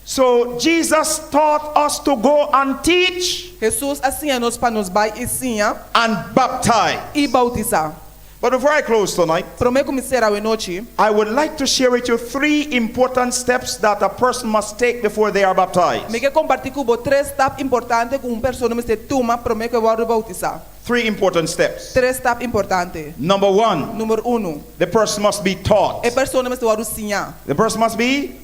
So Jesus taught us to go and teach Jesus assim nos para nos bai isinha and baptize. e bautizar. But before I close tonight, Promete começar a noite. I would like to share with you 3 important steps that a person must take before they are baptized. Me quer compartilhar com você 3 etapas importantes com pessoa que toma promete que vai bautizar. 3 important steps. 3 etapas importantes. Number 1, Número 1, the person must be taught. é pessoa que vai ensinar. The person must be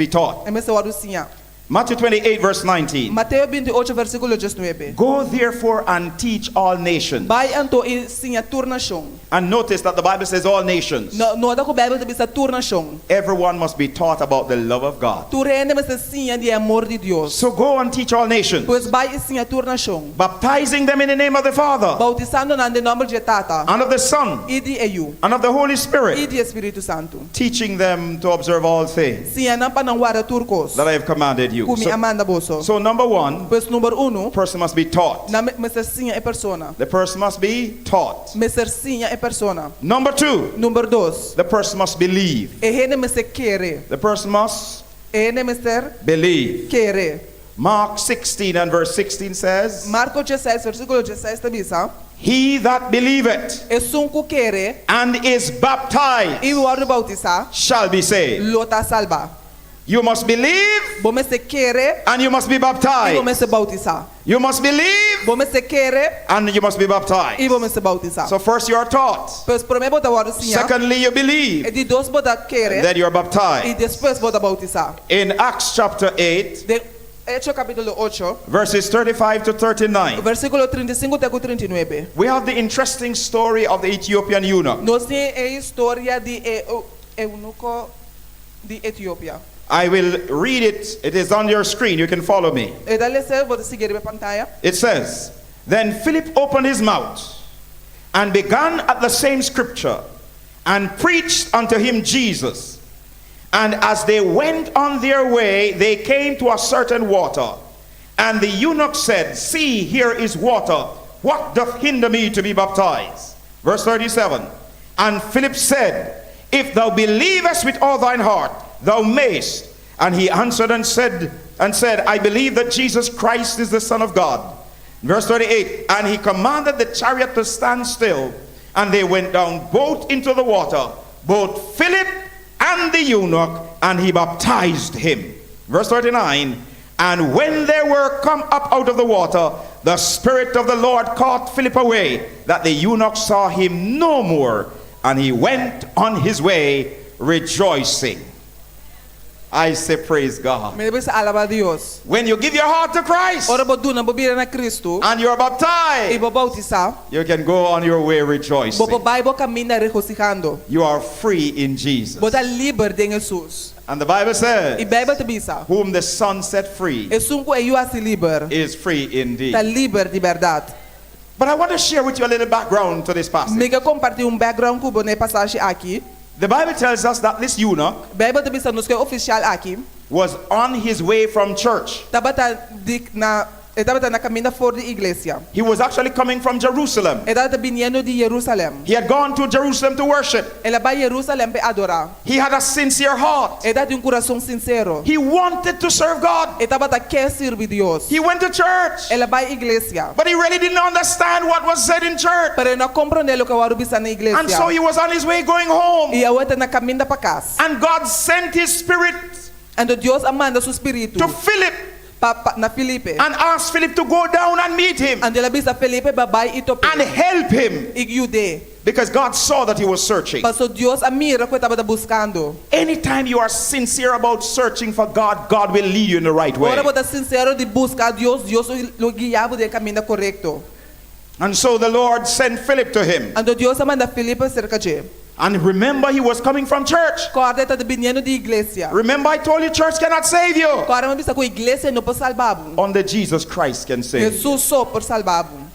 taught. É pessoa que vai ensinar. Matthew 28 verse 19. Mateus 28 versículo 19. Go therefore and teach all nations. Vai anto ensinar toda nação. And notice that the Bible says all nations. No da que a Bíblia diz toda nação. Everyone must be taught about the love of God. Tu rende mas ensinar de amor de Deus. So go and teach all nations, Pois vai ensinar toda nação. baptizing them in the name of the Father, Bautizando na nome de Tata. and of the Son, E de eu. and of the Holy E Spirit, de Espírito Santo. teaching them to observe all things Se ana pa não wara turcos. that I have commanded you. Kumi amanda boso. So number 1, Pois número 1, person must be taught. na mesercinha é persona. The person must be taught. Mesercinha é persona. Number 2, Número 2, the person must believe. é rene meser querer. The person must É rene meser believe. querer. Mark 16 and verse 16 says, Marco 16, versículo 16 te bisa. He that believeth É sunco querer and is baptized e o bautizar, shall be saved. lota salva. You must believe Bom meser querer and you must be e bom baptized. meser bautizar. You must believe Bom meser querer and you must be e baptized. bom meser bautizar. So first you are taught. Pois primeiro bota wara sinha. Secondly, you E believe. de dois bota querer Then you are e baptized. depois bota bautizar. In Acts chapter 8, De Hecho capítulo 8, verses 35 to 39, versículo 35 até 39. we have the interesting story of the Ethiopian eunuch. Nós temos a história de eunuco de Etiópia. I will read it. It is on your screen. You can follow me. E dá licença, vou seguir a pantalla. It says, Then Philip opened his mouth and began at the same scripture and preached unto him Jesus. And as they went on their way, they came to a certain water. And the eunuch said, See, here is water. What doth hinder me to be baptized? Verse 37. And Philip said, If thou believest with all thine heart, thou mayest. And he answered and said, I believe that Jesus Christ is the Son of God. Verse 38. And he commanded the chariot to stand still, and they went down both into the water, both Philip and the eunuch, and he baptized him. Verse 39. And when they were come up out of the water, the Spirit of the Lord caught Philip away, that the eunuch saw him no more, and he went on his way rejoicing. I say praise God. Me debes alabar a Dios. When you give your heart to Christ Ora bo duna bo bira na Cristo and you are e baptized, bo bautizar, you can go on your way bo rejoicing. vai bo camina regocijando. You are free in Jesus. Bo tá livre em Jesus. And the Bible E says, Bíblia te bisa. whom the Son set free É sunco é eu assim livre. is free indeed. Tá livre de verdade. But I want to share with you a little background to this passage. Me quer compartilhar background com boné passagem aqui. The Bible tells us that this eunuch Bíblia te bisa nos que oficial aqui. was on his way from church. Tava na caminho fora da igreja. He was actually coming from Jerusalem. Ela tá vindo de Jerusalém. He had gone to Jerusalem to worship. Ela vai a Jerusalém para adorar. He had a sincere heart. Ela tem coração sincero. He wanted to serve God. Ela quer servir Deus. He went to church, Ela vai à igreja. but he really didn't understand what was said in church. Pero não compreende o que eu bisa na igreja. And so he was on his way going home. E a outra na caminho para casa. And God sent his spirit And Deus manda seu espírito to Philip na Filipe. and asked Philip to go down and meet him And ela bisa Filipe babai ito and help him, e yude. because God saw that he was searching. Paso Deus mira que estava buscando. Anytime you are sincere about searching for God, God will lead you in the right way. Ora você sincero de buscar Deus, Deus lo guiava de caminho correto. And so the Lord sent Philip to him. Ando Dios manda Filipe cerca de. And remember, he was coming from church. Corda tá viniendo de iglesia. Remember, I told you church cannot save you. Corda mas bisa ko iglesia no por salvabo. Only Jesus Christ can save you. Jesus só por salvabo.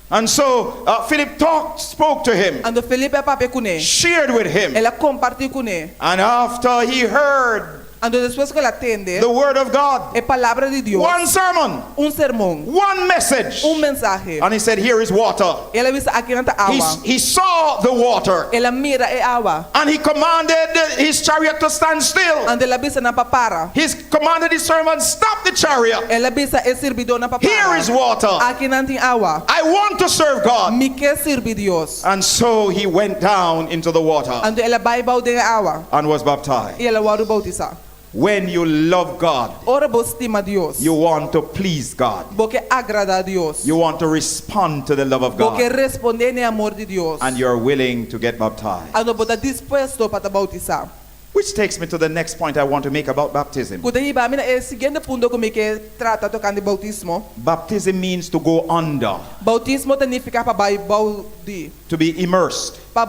And so Philip spoke to him, Ando Filipe pape kune. shared with him. Ela compartiu kune. And after he heard Ando después que ela atende, the word of God, é palavra de Deus. one sermon, Sermão. one message, Mensaje. and he said, here is water. Ela visa aqui nanta água. He saw the water, Ela mira é água. and he commanded his chariot to stand still. Ando ela bisa na papara. He commanded his servant, stop the chariot. Ela bisa é servidor na papara. Here is water. Aqui não tem água. I want to serve God. Me quer servir Deus. And so he went down into the water Ando ela vai balde água. and was baptized. E ela vai bautizar. When you love God, Ora bo estima Deus. you want to please God. Porque agrada a Deus. You want to respond to the love of Porque God. responder no amor de Deus. And you're willing to get baptized. Ando bota disposto para bautizar. Which takes me to the next point I want to make about baptism. Kuda iba mina é seguinte ponto como que trata tocando bautismo. Baptism means to go under, Bautismo significa para vai balde. to be immersed. Para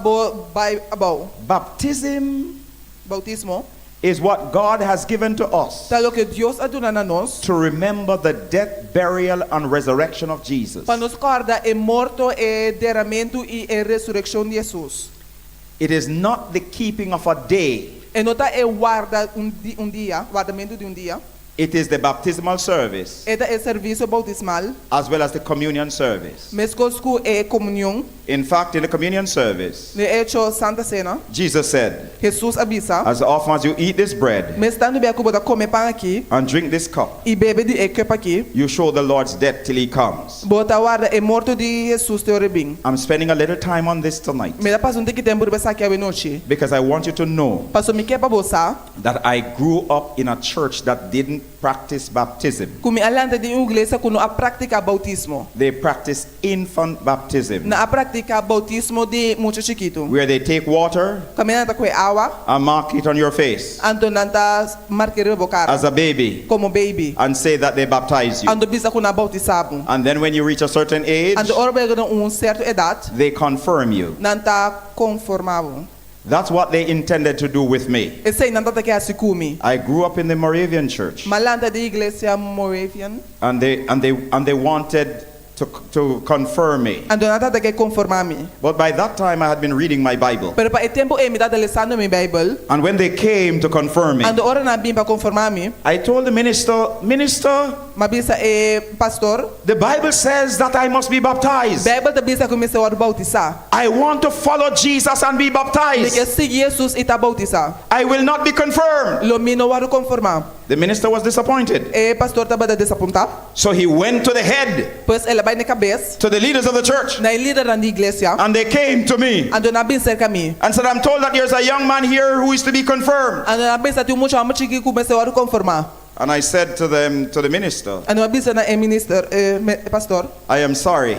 vai abau. Baptism Bautismo. is what God has given to us Tá lo que Deus aduna na nós. to remember the death, burial, and resurrection of Jesus. Para nos corda é morto, é derramamento e é ressurreição de Jesus. It is not the keeping of a day. E nota é guarda dia, guardamento de dia. It is the baptismal service Esta é serviço bautismal. as well as the communion service. Mescosco é comunhão. In fact, in the communion service, Ne hecho Santa Cena. Jesus said, Jesus avisa. as often as you eat this bread Me estando bem como da come pão aqui and drink this cup, e bebe de copo aqui. you show the Lord's death till he comes. Bota guarda é morto de Jesus te orebim. I'm spending a little time on this tonight Me dá passo um tempo de pensar aqui a noite. because I want you to know Passo me quer para você. that I grew up in a church that didn't practice baptism. Como além de igreja quando a prática bautismo. They practice infant baptism, Na a prática bautismo de muito chiquito. where they take water Caminhando com água. and mark it on your face Ando nanta marqueiro bocara. as a baby Como baby. and say that they baptize you. Ando bisa com na bautizado. And then when you reach a certain age, Ando ora bem certa idade. they confirm you. Nanta conformado. That's what they intended to do with me. E sei nanta que assim come. I grew up in the Moravian church, Malanta de igreja Moravian. and they wanted to confirm me. Ando nanta que conformar me. But by that time I had been reading my Bible. Pero para tempo me dá lesando mi Bible. And when they came to confirm me, Ando ora na bim para conformar me. I told the minister, Mabisa pastor. the Bible says that I must be baptized. Bible da bisa começa a bautizar. I want to follow Jesus and be De que baptized. siga Jesus e tá bautizar. I will not be confirmed. Lo mino waru conformar. The minister was disappointed. E pastor tava da desapontar. So he went to the head, Pois ela vai na cabeça. to the leaders of the church, Na líder da igreja. and they came to me Ando na bim cerca mi. and said, I'm told that there's a young man here who is to be confirmed. Ando na bim sa tu mucho amo chiki começa a conformar. And I said to the minister, Ando na bim sa na minister pastor. I am sorry,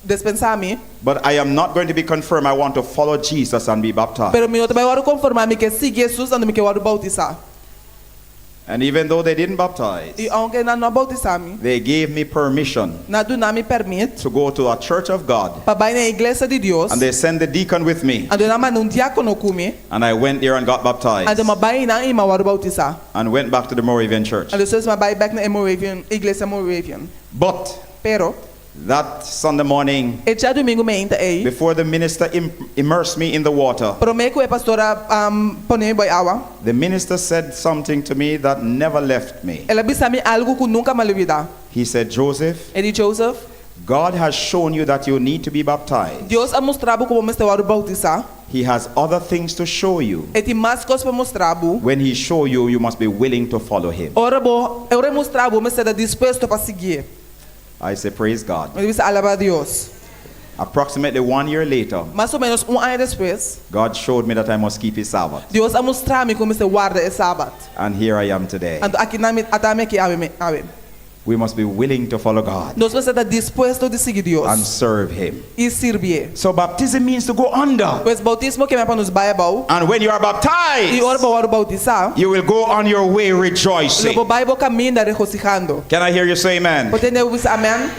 Dispensar mi. but I am not going to be confirmed. I want to follow Jesus and be baptized. Pero mi também waru conformar mi que siga Jesus ando mi que waru bautizar. And even though they didn't baptize, E aunque na não bautizar mi, they gave me permission na do na me permite to go to a church of God. para vai na igreja de Deus. And they sent the deacon with me. Ando na mano diácono comigo. And I went there and got baptized. Ando mabai na ima waru bautizar. And went back to the Moravian church. Ando só mabai back na Moravian, igreja Moravian. But Pero that Sunday morning, e já domingo me ainda aí. before the minister immersed me in the water, Prometo que pastora pone boy água. the minister said something to me that never left me. Ela disse me algo que nunca me olvidar. He said, Joseph, Ele Joseph, God has shown you that you need to be baptized. Deus a mostrado como me estava bautizar. He has other things to show you. E tem mais coisas para mostrar. When he show you, you must be willing to follow him. Ora bo, eu mostrar me será disposto para seguir. I say, praise God. Eu disse alabar a Deus. Approximately 1 year later, Mais ou menos ano depois, God showed me that I must keep his Sabbath. Deus a mostrar me como se guarda o sábado. And here I am today. Ando aqui na atame aqui ave. We must be willing to follow God Nós vamos estar disposto de seguir Deus and serve him. e servir. So baptism means to go under. Pois bautismo que é para nos Bible. And when you are E ora baptized, bo bautizar. you will go on your way Lo rejoicing. Bible caminha regocijando. Can I hear you say amen? Pode entender isso? Amém.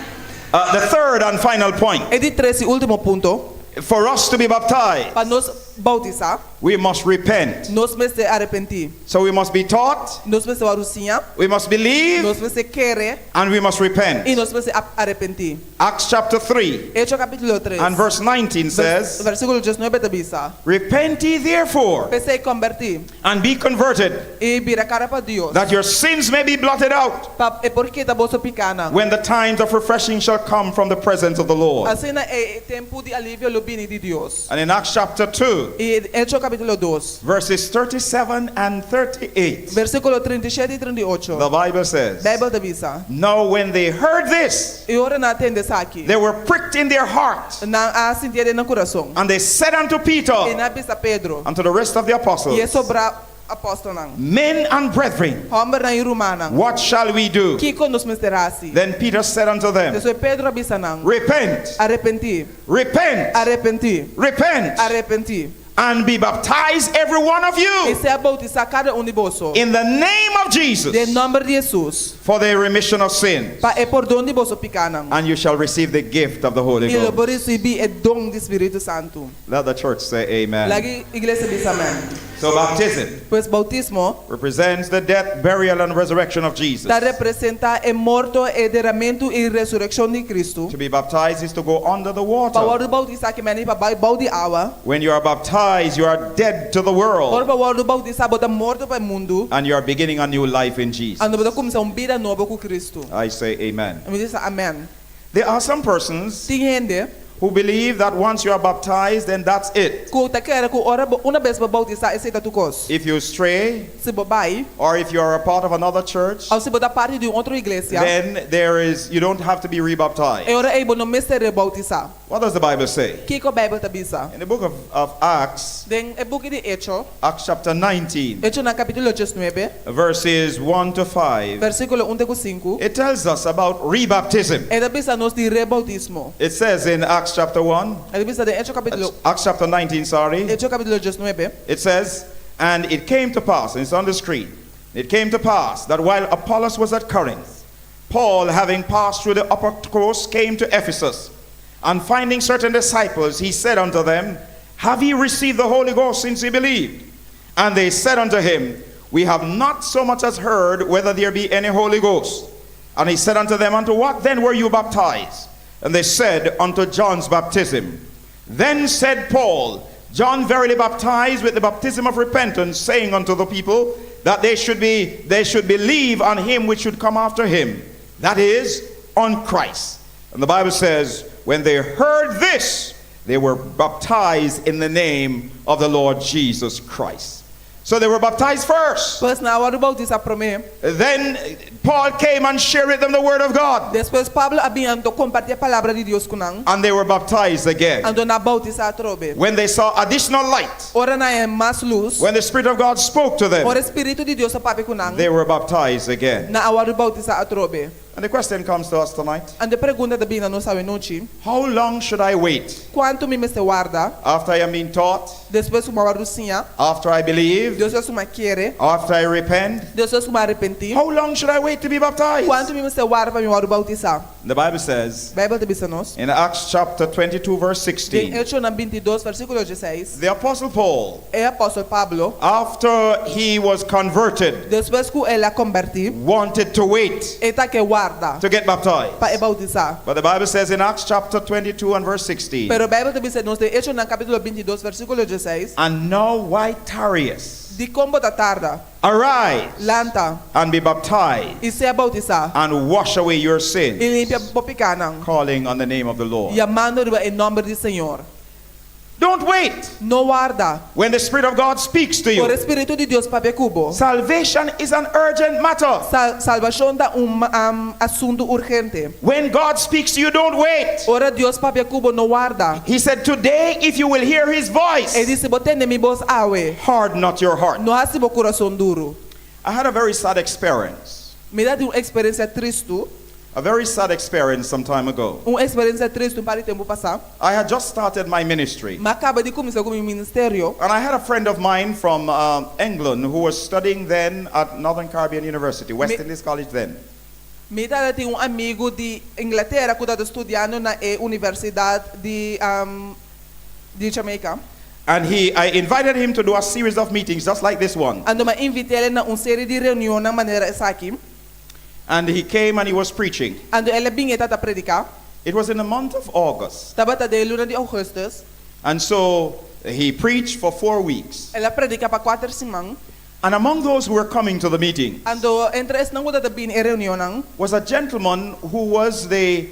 The third and final point. E di tresi último punto, For us to be baptized, para nós bautizar, we must repent. nós precisamos arrepentir. So we must be taught, Nós precisamos arucinha, we must believe, nós precisamos querer and we must e repent. nós precisamos arrepentir. Acts chapter 3 Hechos capítulo 3, and verse 19 says, versículo 19 te bisa. Repent ye therefore Pensei convertir and be converted, e vira cara para Deus. that your sins may be blotted out, E porque tá bolso picana. when the times of refreshing shall come from the presence of the Lord. Assim é tempo de alívio lubini de Deus. And in Acts chapter 2, E Hechos capítulo 2, verses 37 and 38, versículo 37 e 38. the Bible says, Bible te bisa. Now when they heard this, E ora na atende aqui. they were pricked in their heart, Na a sentia de no coração. and they said unto E Peter na bisa Pedro. and to the rest of the apostles, E sobra apóstolo nang. Men and brethren, Homem na irumana. what shall we do? Kiko nos misterasi. Then Peter said unto them, Depois Pedro bisa nang. Repent, Arrepentir. repent, Arrepentir. repent, Arrepentir. and be baptized every one of E you se bautizar cada de vosso. in the name of Jesus De nome de Jesus. for the remission of sins, Pa e perdão de vosso picanang. and you shall receive the gift of the Holy E lo por Ghost. receber e dom do Espírito Santo. Let the church say amen. Lagi igreja diz amém. So baptism Pois bautismo represents the death, burial, and resurrection of Jesus. está representa e morto e derramamento e ressurreição de Cristo. To be baptized is to go under the Pa water. word bautizar que meni pa balde água. When you are baptized, you are dead to the Ora world, pa word bautizar bota morto para mundo. and you are beginning a new life in Jesus. Ando bota começar vida nova com Cristo. I say amen. Me diz amém. There are some persons Tem gente who believe that once you are baptized, then that's it. que tá querendo que ora uma vez para bautizar e seita tu cos. If you stray, Se bobai, or if you are a part of another church, ou se bota parte de outra igreja. then you don't have to be rebaptized. E ora é bom não me ser bautizar. What does the Bible say? Que a Bíblia tá bisa? In the book of Acts, Den e book de Hechos, Acts chapter 19, Hechos na capítulo 19, verses 1 to 5, versículo 1 a 5. it tells us about rebaptism. E da bisa nos de rebautismo. It says in Acts chapter 1, E da bisa de Hechos capítulo Acts chapter 19, sorry, Hechos capítulo 19. it says, And it came to pass, and it's on the screen, it came to pass that while Apollos was at Corinth, Paul, having passed through the upper coast, came to Ephesus. And finding certain disciples, he said unto them, Have ye received the Holy Ghost since ye believed? And they said unto him, We have not so much as heard whether there be any Holy Ghost. And he said unto them, Unto what then were you baptized? And they said, Unto John's baptism. Then said Paul, John verily baptized with the baptism of repentance, saying unto the people that they should believe on him which should come after him, that is, on Christ. And the Bible says, when they heard this, they were baptized in the name of the Lord Jesus Christ. So they were baptized first. Pois na hora do bautizar primeiro. Then Paul came and shared with them the word of God. Depois Pablo abrindo compartilha a palavra de Deus com nang. And they were baptized again. Ando na bautizar trobe. When they saw additional light, Ora na é mais luz. when the Spirit of God spoke to them, Ora Espírito de Deus papi com nang. they were baptized again. Na hora do bautizar a trobe. And the question comes to us tonight, Ande pergunta da bina no sabe noite. how long should I wait? Quanto me se guarda? After I am being taught, Depois uma varucinha. after I believe, Deus é uma querer. after I repent, Deus é uma arrepentir. how long should I wait to be baptized? Quanto me se guarda para me hora bautizar? The Bible says Bíblia te bisa nos. in Acts chapter 22 verse Em 16, Hechos na 22 versículo 16. the Apostle Paul, É apóstolo Pablo. after he was converted, Depois que ela converti. wanted to wait Eta que guarda. to get baptized. Para bautizar. But the Bible says in Acts chapter 22 and verse 16, Pero a Bíblia te bisa nos de Hechos na capítulo 22 versículo 16. And now why tarriest? De como da tarda. Arise Lanta. and be baptized E se bautizar. and wash away your E sins, limpia popicanang. calling on the name of the Lord. Llamando em nome do Senhor. Don't wait No guarda. when the Spirit of God speaks to Por you. Espírito de Deus para cubo. Salvation is an urgent matter. Salvação da assunto urgente. When God speaks to you, don't wait. Ora Deus para cubo no guarda. He said, Today, if you will hear his E voice, disse botende mi voz awe. harden not your heart. No hasi bo coração duro. I had a very sad experience. Me dá de uma experiência triste. A very sad experience some time ago. Uma experiência triste para o tempo passar. I had just started my ministry. Mas acaba de começar com o ministério. And I had a friend of mine from England who was studying then at Northern Caribbean University, West Indies College then. Mita tem amigo de Inglaterra que está estudando na Universidade de Jamaica. And I invited him to do a series of meetings just like this one. Ando ma invitei ele na série de reunião na maneira essa aqui. And he came and he was preaching. Ando ele vinha a predicar. It was in the month of August. Tava de luna de Augustus. And so he preached for 4 weeks. Ela predica para 4 semanas. And among those who were coming to the meeting Ando entre es nangu da bin reunião was a gentleman who was the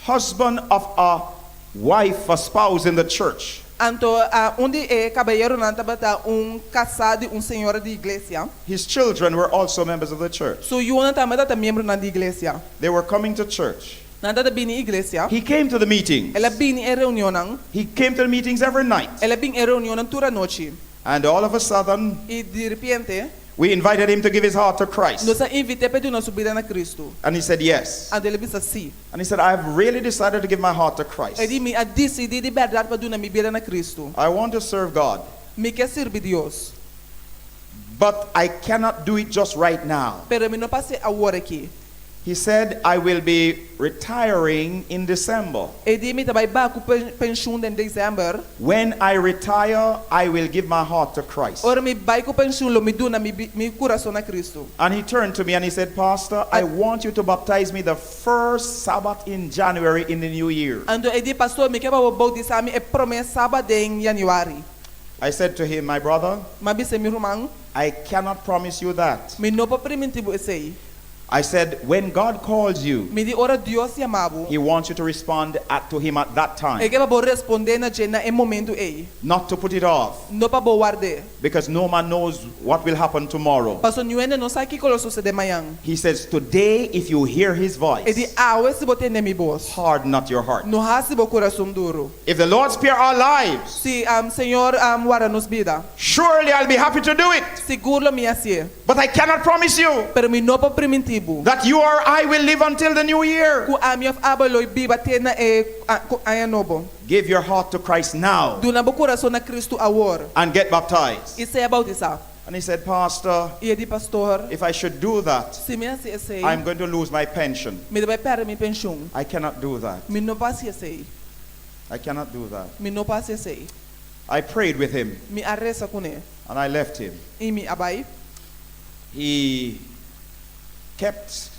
husband of a wife, a spouse in the church. Anto onde caballero nan tabata casado senhora de igreja. His children were also members of the church. So you want to membro nan de igreja. They were coming to church. Nanda bin igreja. He came to the meetings. Ela bin reunião. He came to the meetings every night. Ela bin reunião toda noite. And all of a sudden, E de repente, we invited him to give his heart to Christ. nós invitei para uma subida na Cristo. And he said yes. And ele disse sim. And he said, I've really decided to give my heart to Christ. Ele me decidi de verdade para uma vida na Cristo. I want to serve God. Me quer servir Deus. But I cannot do it just right now. Pero me não passe agora aqui. He said, I will be retiring in December. Ele disse me vai para pensão em dezembro. When I retire, I will give my heart to Christ. Ora me vai com pensão lo me dona me coração na Cristo. And he turned to me and he said, Pastor, I want you to baptize me the first Sabbath in January in the new year. Ando ele disse pastor me quer para bautizar me é promessa sábado em januário. I said to him, my brother, Mas disse meu irmão, I cannot promise you that. me não pode permitir você. I said, when God calls you, Me di ora Deus chamava. He wants you to respond to Him at that E time, que para responder na cena em momento aí. not to put it off, Não para guardar. because no man knows what will happen tomorrow. Pastor Nuene não sabe o que vai suceder amanhã. He says, today, if you hear His E voice, di se bote na minha voz. harden not your heart. Não há se bo coração duro. If the Lord spare our lives, Se Senhor guarda nos vida. surely I'll be happy to do it. Seguro me assim. But I cannot promise you Pero me não para permitivo. that you or I will live until the new year. Ku minha abalo biba tena aya nobo. Give your heart to Christ now Do na bo coração na Cristo agora. and get baptized. Isso é bautizar. And he said, Pastor, E di pastor, if I should do that, se me assim assim, I'm going to lose my pension. me vai perder minha pensão. I cannot do that. Me não passe assim. I cannot do that. Me não passe assim. I prayed with him Me arresa com ele. and I left him. E me abai. He kept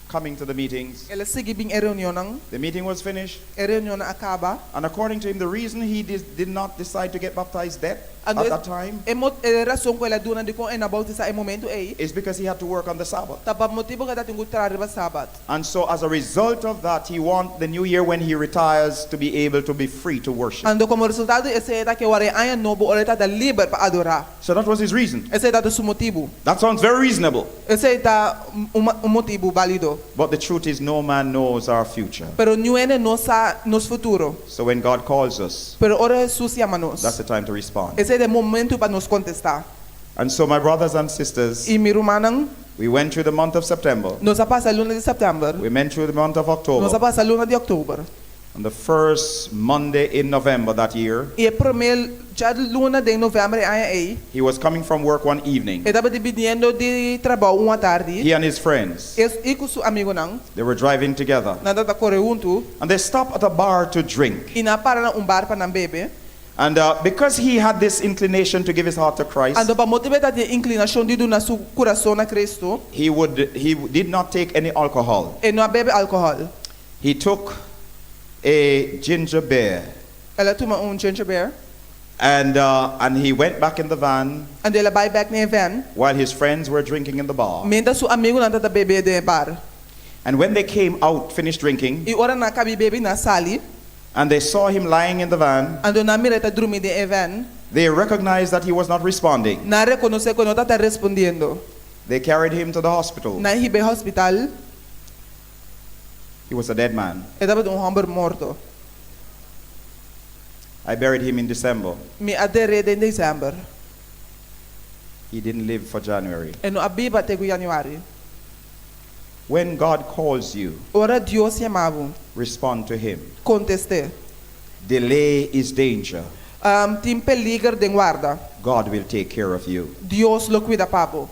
coming to the meetings. Ela segue bem a reunião. The meeting was finished, A reunião acaba. and according to him, the reason he did not decide to get baptized at that time E razão que ela dona de com na bautizar em momento aí. is because he had to work on the Sabbath. Tapa motivo que tem que trabalhar sábado. And so, as a result of that, he wants the new year when he retires to be able to be free to worship. Ando como resultado esse é que o aya novo ora tá livre para adorar. So that was his reason. Esse é o seu motivo. That sounds very reasonable. Esse é motivo válido. But the truth is, no man knows our future. Pero não é nos futuro. So when God calls us, Pero ora Jesus chama-nos. that's the time to respond. Esse é o momento para nos contestar. And so, my brothers and sisters, E meu irmão, we went through the month of September. nós passa a luna de setembro. We went through the month of Nós October. passa a luna de outubro. On the first Monday in November that year, E a primeira já luna de novembro aí. he was coming from work one evening. Ele estava dividindo de trabalho uma tarde. He and his friends, E com seu amigo não. they were driving together. Nada da corre junto. And they stopped at a bar to drink. E na para na bar para beber. And because he had this inclination to give his heart to Christ, Ando para motivar de inclinação de na seu coração na Cristo. he did not take any alcohol. E não bebe álcool. He took a ginger beer Ela toma ginger beer. and he went back in the van Ando ela vai back na van. while his friends were drinking in the bar. Menda seu amigo nada da bebe de bar. And when they came out, finished drinking, E ora na cabe bebe na sali. and they saw him lying in the van, Ando na mira tá dormir de van. they recognized that he was not responding. Na reconoce que não tá respondendo. They carried him to the hospital. Na hibe hospital. He was a dead man. Estava homem morto. I buried him in December. Me adere de dezembro. He didn't live for January. E não abiba até januário. When God calls you, Ora Deus chamava. respond to him. Conteste. Delay is danger. Tem peligro de guarda. God will take care of you. Deus lo cuida papo.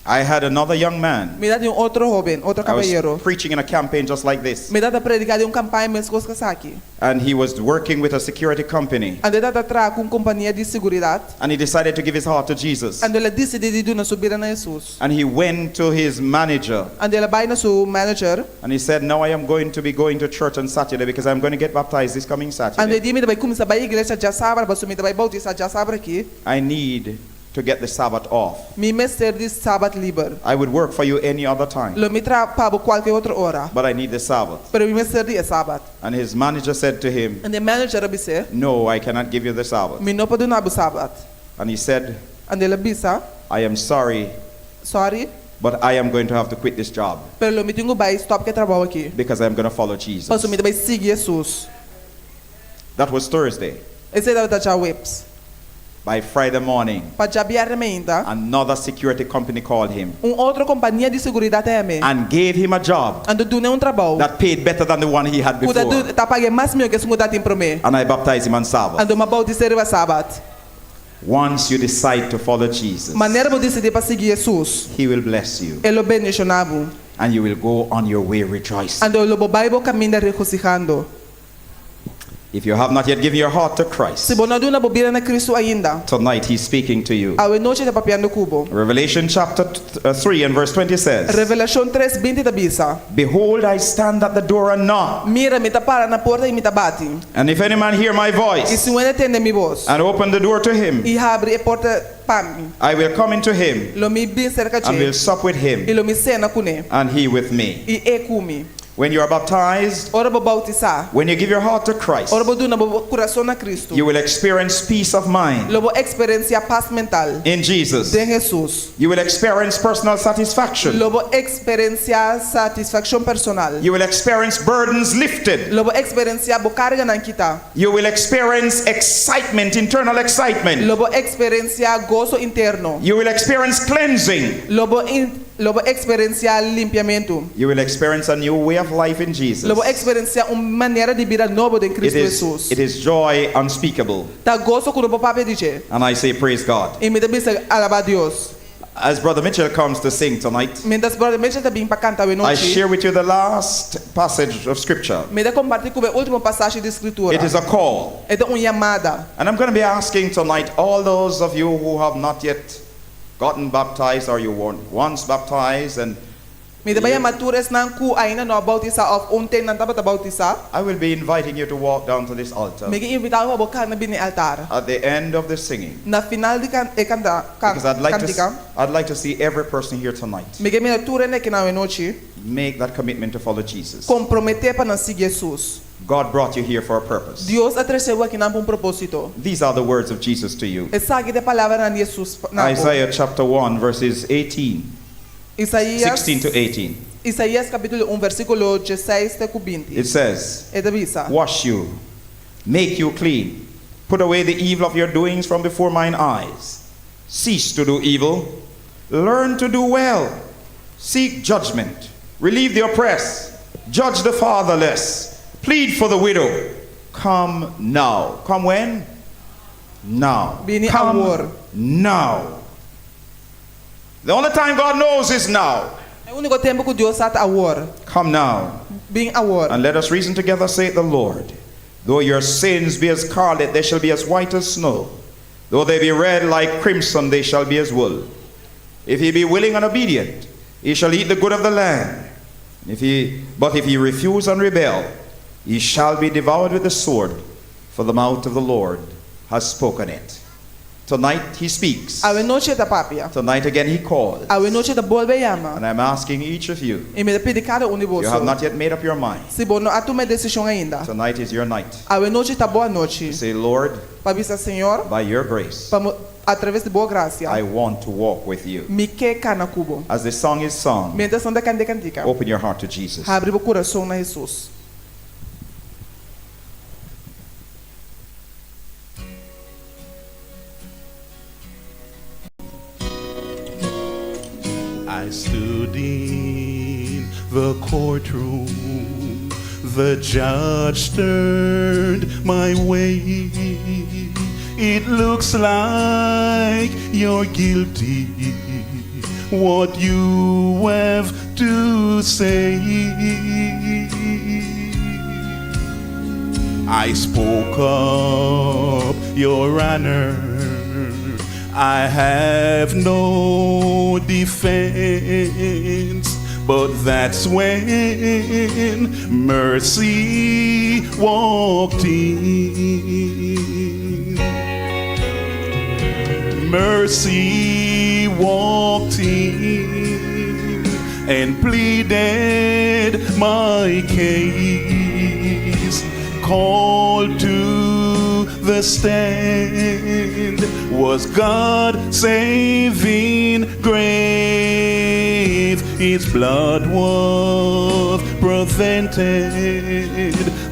I had another young man Mira de outro joven, outro I was caballero. preaching in a campaign just like this, Mira da predicar de campanha mesmo coisa que aqui. and he was working with a security company, Ande da tra com companhia de seguridade. and he decided to give his heart to Jesus. Ande ele decide de na subir na Jesus. And he went to his manager Ande ele vai na seu manager. and he said, "Now I am going to be going to church on Saturday because I'm going to get baptized this coming Ande Saturday. di me vai começar vai igreja já sábado, vai sumir vai bautizar já sábado aqui. I need to get the Sabbath off. Me mestre de sábado livre. I would work for you any other time, Lo me tra pago qualquer outra hora. but I need the Sabbath." Pero me mestre de sábado. And his manager said to him, Ande manager abise. "No, I cannot give you the Sabbath." Me não pode na sábado. And he said, Ande ele bisa. "I am sorry, Sorry. but I am going to have to quit this job Pero lo me tenho vai stop que trabalho aqui. because I'm going to follow Jesus." Passo me vai seguir Jesus. That was Thursday. Esse é da já webs. By Friday morning, Para já biar ainda. another security company called him Outra companhia de seguridade é me. and gave him a job Ando do trabalho. that paid better than the one he had Puda before. do tá pague mais mil que segundo tem para mim. And I baptized him on Sabbath. Ando uma bautizar va sábado. Once you decide to follow Jesus, Maneira de decidir para seguir Jesus. he will bless you Ele bendicionado. and you will go on your way rejoicing. Ando lo Bible caminha regocijando. If you have not yet given your heart to Christ, Se bona do na bobira na Cristo ainda. tonight he's speaking to you. A noite da papiando cubo. Revelation chapter 3 and verse 20 says, Revelação 3:20 da bisa. "Behold, I stand at the door and knock, Mira me tá para na porta e me tá bate. and if any man hear my E voice se um entende mi voz. and open the door to him, E abre a porta para mim. I will come into him Lo me bem cerca and will de. sup with E him, lo me cena com ele. and he with me." E é comi. When you are baptized, Ora vou bautizar. when you give your heart to Christ, Ora vou do na coração na Cristo. you will experience peace of mind Lo vou experienciar paz mental. in Jesus. De Jesus. You will experience personal satisfaction. Lo vou experienciar satisfação personal. You will experience burdens lifted. Lo vou experienciar bo carga na kita. You will experience excitement, internal excitement. Lo vou experienciar gozo interno. You will experience cleansing. Lo vou experienciar limpiamento. You will experience a new way of life in Jesus. Lo vou experienciar uma maneira de vida nova de Cristo Jesus. It is joy unspeakable. Tá gozo quando o papai diz. And I say, praise God. E me deve alabar Deus. As Brother Mitchell comes to sing tonight, Mentas brother Mitchell tá bem para cantar I noite. share with you the last passage of Scripture. Me dá compartilhar com a última passagem de escritura. It is a call. É uma chamada. And I'm going to be asking tonight all those of you who have not yet gotten baptized or you weren't once baptized, and Me dá bem maturas não cu ainda não bautizar of ontem não tava bautizar. I will be inviting you to walk down to this altar Me invitar a bocar na bini altar. at the end of the singing, Na final de canta because I'd cantica. like to see every person here tonight Me que me natura né que na noite make that commitment to follow Jesus. comprometer para não seguir Jesus. God brought you here for a purpose. Deus atreceu aqui não para propósito. These are the words of Jesus to you. Essa aqui é a palavra de Jesus. Isaiah chapter 1 verses 16 Isaías 16 to 18. Isaías capítulo 1 versículo 16 até 20. It says, É da bisa. "Wash you, make you clean, put away the evil of your doings from before mine eyes. Cease to do evil, learn to do well, seek judgment, relieve the oppressed, judge the fatherless, plead for the widow. Come now." Come when? Now. Bini Come amor. now. The only time God knows is now. É o único tempo que Deus está a war. Come now. Bem a war. And let us reason together, saith the Lord. Though your sins be as scarlet, they shall be as white as snow. Though they be red like crimson, they shall be as wool. If he be willing and obedient, he shall eat the good of the land. But if he refuse and rebel, he shall be devoured with the sword, for the mouth of the Lord has spoken it. Tonight he speaks. A noite da papia. Tonight again he calls. A noite da boa llama. And I'm asking each of you, E me pede cada um de you have vocês. not yet made up your mind. Se bom não toma decisão ainda. Tonight is your night. A noite tá boa noite. Say, Lord, Para bisa Senhor, by your grace, através de boa graça. I want to walk with you. Me que cana cubo. As the song is sung, Mientras anda cantica. open your heart to Jesus. Abre o coração na Jesus. I stood in the courtroom. The judge turned my way. It looks like you're guilty what you have to say. I spoke up your honor. I have no defense, but that's when mercy walked in. Mercy walked in and pleaded my case. Called to the stand was God saving grave. His blood was prevented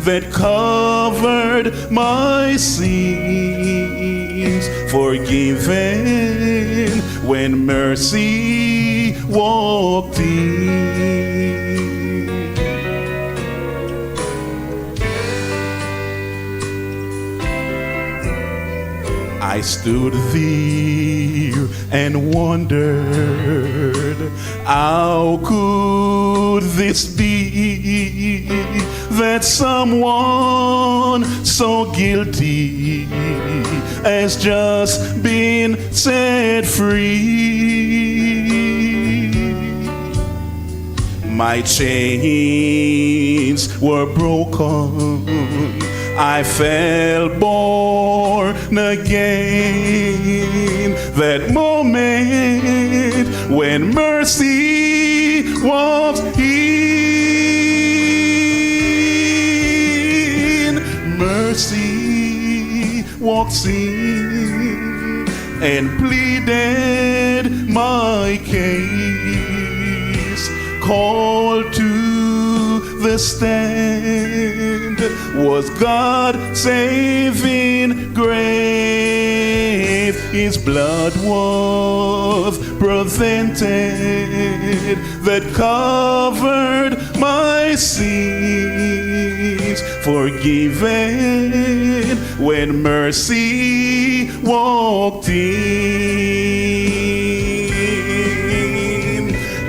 that covered my sins, forgiven when mercy walked in. I stood there and wondered, how could this be that someone so guilty has just been set free? My chains were broken, I felt born again. That moment when mercy walks in, mercy walks in and pleaded my case. Called to the stand was God saving grave. His blood was prevented that covered my sins, forgiven when mercy walked in.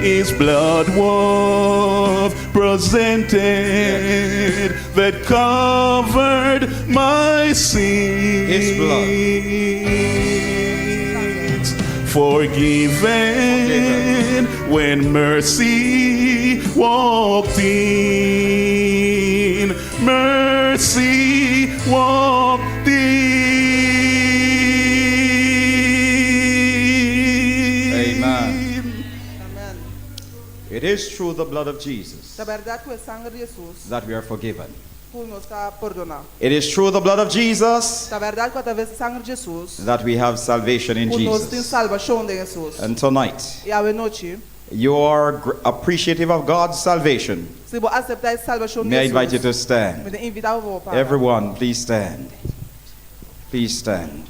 His blood was presented that covered my sins. His blood. Forgiven when mercy walked in. Mercy walked in. Amen. It is through the blood of Jesus Da verdade, com o sangue de Jesus, that we are forgiven. nos está perdonado. It is through the blood of Jesus Da verdade, com através do sangue de Jesus, that we have salvation in nós temos Jesus. salvação de Jesus. And tonight, E à noite, you are appreciative of God's salvation. se você aceitar essa salvação de May I invite you Jesus, to stand? me invitar o para. Everyone, please stand. Please stand.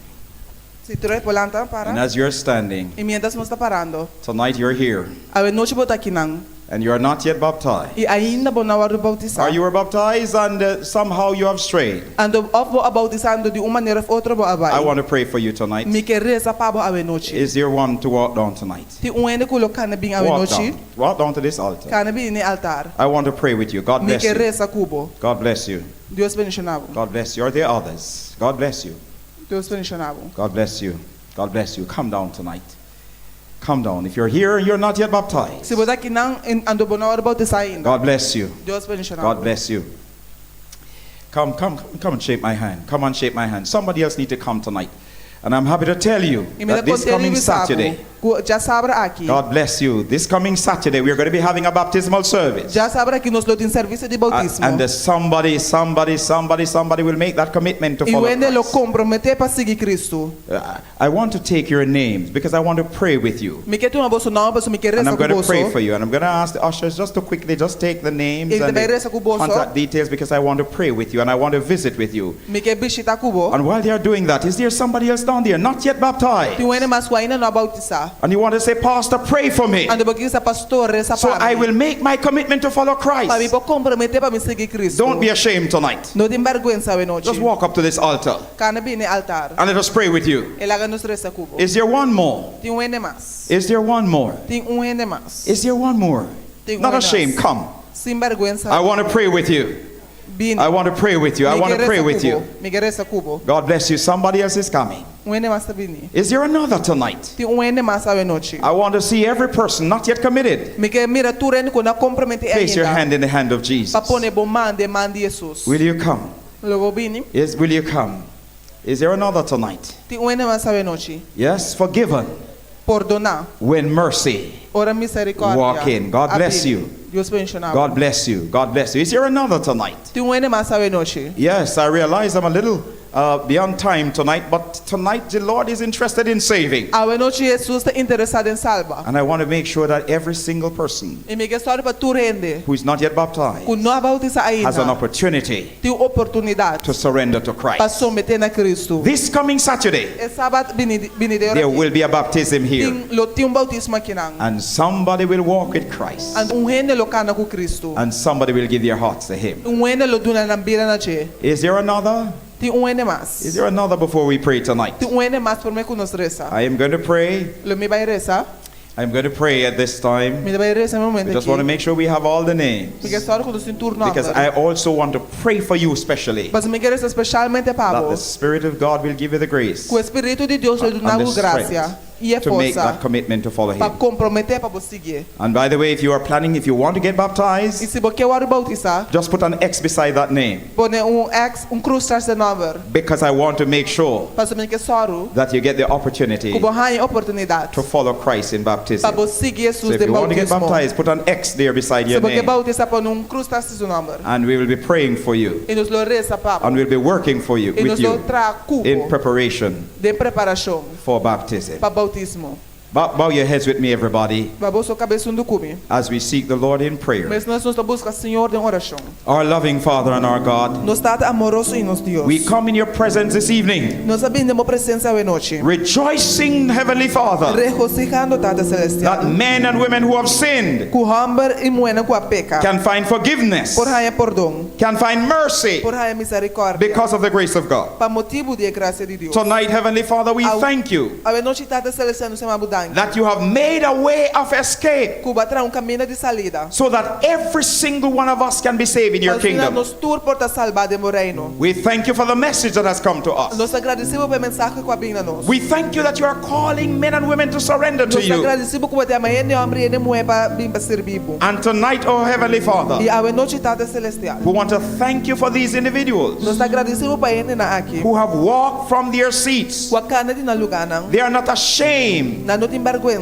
Se tiver por lá, para. And as you're standing, E mientras nós está parando, tonight you're here à noite você está aqui não. and you are not yet baptized. E ainda bom na hora de bautizar. Or you were baptized and somehow you have strayed. Ando of vou bautizando de uma maneira ou outra vou abai. I want to pray for you tonight. Me quer reza para à noite. Is there one to walk down tonight? Ti ainda colocar na bem à Walk noite. down. Walk down to this altar. Cana bem no altar. I want to pray with you. God Me bless quer you. reza cubo. God bless you. Deus bendicionavo. God bless you. Are there others? God bless you. Deus bendicionavo. God bless you. God bless you. Come down tonight. Come down. If you're here and you're not yet baptized, Se você aqui não ando bom na hora de bautizar ainda. God bless you. Deus bendicionavo. God bless you. Come and shake my hand. Come and shake my hand. Somebody else need to come tonight. And I'm happy to tell you that this coming Saturday, já sabe aqui. God bless you. This coming Saturday, we're going to be having a baptismal service. Já sabe aqui nós temos serviço de bautismo. And somebody will make that commitment to E follow ele lo Christ. comprometer para seguir Cristo. I want to take your names because I want to pray with you. Me quer tu na bolsa não, mas me quer And reza I'm com going to pray bolso. for you. And I'm going to ask the ushers just to quickly just take the names Ele and vai the reza com bolso. contact details because I want to pray with you and I want to visit with you. Me quer visitar cubo. And while they are doing that, is there somebody else down there not yet baptized? Tu ainda mas ainda não bautizar. And you want to say, Pastor, pray for me. Ando bagi sa pastor sa So I will make my commitment to follow Pa mi Christ. po comprometer pa mi seguir Cristo. Don't be ashamed tonight. No din vergüenza we noche. Just walk up to this altar Kana bine altar. and let us pray with you. Elaga nos resta cubo. Is there one more? Tem um ene mais. Is there one more? Tem um ene mais. Is there one more? Tem Not ene ashamed. mais. Come. Sem vergüenza. I want to pray with you. Bine. I want to pray with you. I want to pray with you. Mi resta cubo. God bless you. Somebody else is coming. Ene mais bine. Is there another tonight? Tem ene mais we noche. I want to see every person not yet committed. Mi que mira tu ene na comprometer Place your hand in the hand of Jesus. Pa pone bom mande Jesus. Will you come? Logo bine. Yes, will you come? Is there another tonight? Tem ene mais we noche. Yes, forgiven Perdonar. when mercy. Ora misericórdia. Walk in. God bless Abrir. you. Deus pensionava. God bless you. God bless you. Is there another tonight? Tem ene mais we noche. Yes, I realize I'm a little beyond time tonight, but tonight the Lord is interested in saving. A noche Jesus está interessado em salvar. And I want to make sure that every single person E me história para tu rende. who is not yet baptized Com não bautiza has an ainda. opportunity Tem oportunidade to surrender to para Christ. submeter na Cristo. This coming Saturday, É sábado there there will be a baptism here, tem bautismo aqui não. and somebody will walk with Christ, Rende lo cana com Cristo. and somebody will give their hearts to Him. Rende lo duna na bira na che. Is there another? Tem ene mais. Is there another before we pray tonight? Tem ene mais por me com nos reza. I am going to pray. Lo me vai reza. I'm going to pray at this time. Me vai reza no I momento just want to aqui. make sure we have all the names, Me história com nos turno. because I also want to pray for you specially, Mas me reza especialmente para that the vos. Spirit of God will give you the grace Com o Espírito de Deus lhe and dá the graça strength e a to make that força commitment to follow para Him. comprometer para vos seguir. And by the way, if you are planning, if you want to get E baptized, se você quer bautizar, just put an X beside that name, põe X, cruz atrás do nome. because I want to make sure Para saber que soro, that you get the opportunity que você tem oportunidade to follow Christ in baptism. para você seguir So Jesus if de you want to get bautismo. baptized, put an X there beside Se your você name, bautizar, põe cruz atrás do nome. and we will be praying for you, E nos lo reza para. and we'll be working for you, E with nos lo you, tra in cubo preparation de preparação for baptism. para bautismo. Bow your heads with me, everybody, Para você cabeça do cume. as we seek the Lord in prayer. Mas nós nos busca Senhor de oração. Our loving Father and our God, Nos está amoroso em nos Deus. we come in your presence this evening, Nós abrimos presença hoje noite. rejoicing, Heavenly Father, Regocijando Tata Celestial. that men and women who have sinned Com hamber e moena com a peca. can find forgiveness, Por raia perdão. can find mercy Por raia misericórdia. because of the grace of God. Para motivo de graça de Deus. Tonight, Heavenly Father, we thank you A noite Tata Celestial nos chama budanha. that you have made a way of escape Cuba traz caminho de salida. so that every single one of us can be saved in your kingdom. Nos tur porta salvar de reino. We thank you for the message that has come to us. Nós agradecemos pela mensagem que abina nós. We thank you that you are calling men and women to surrender to Nós you. agradecemos que até amanhã nem homem nem mulher para vir para servir. And tonight, oh Heavenly Father, E a noite Tata Celestial. we want to thank you for these individuals Nós agradecemos para ele na aqui. who have walked from their seats. Com a cana de na lugar não. They are not ashamed. Na não tem vergonha.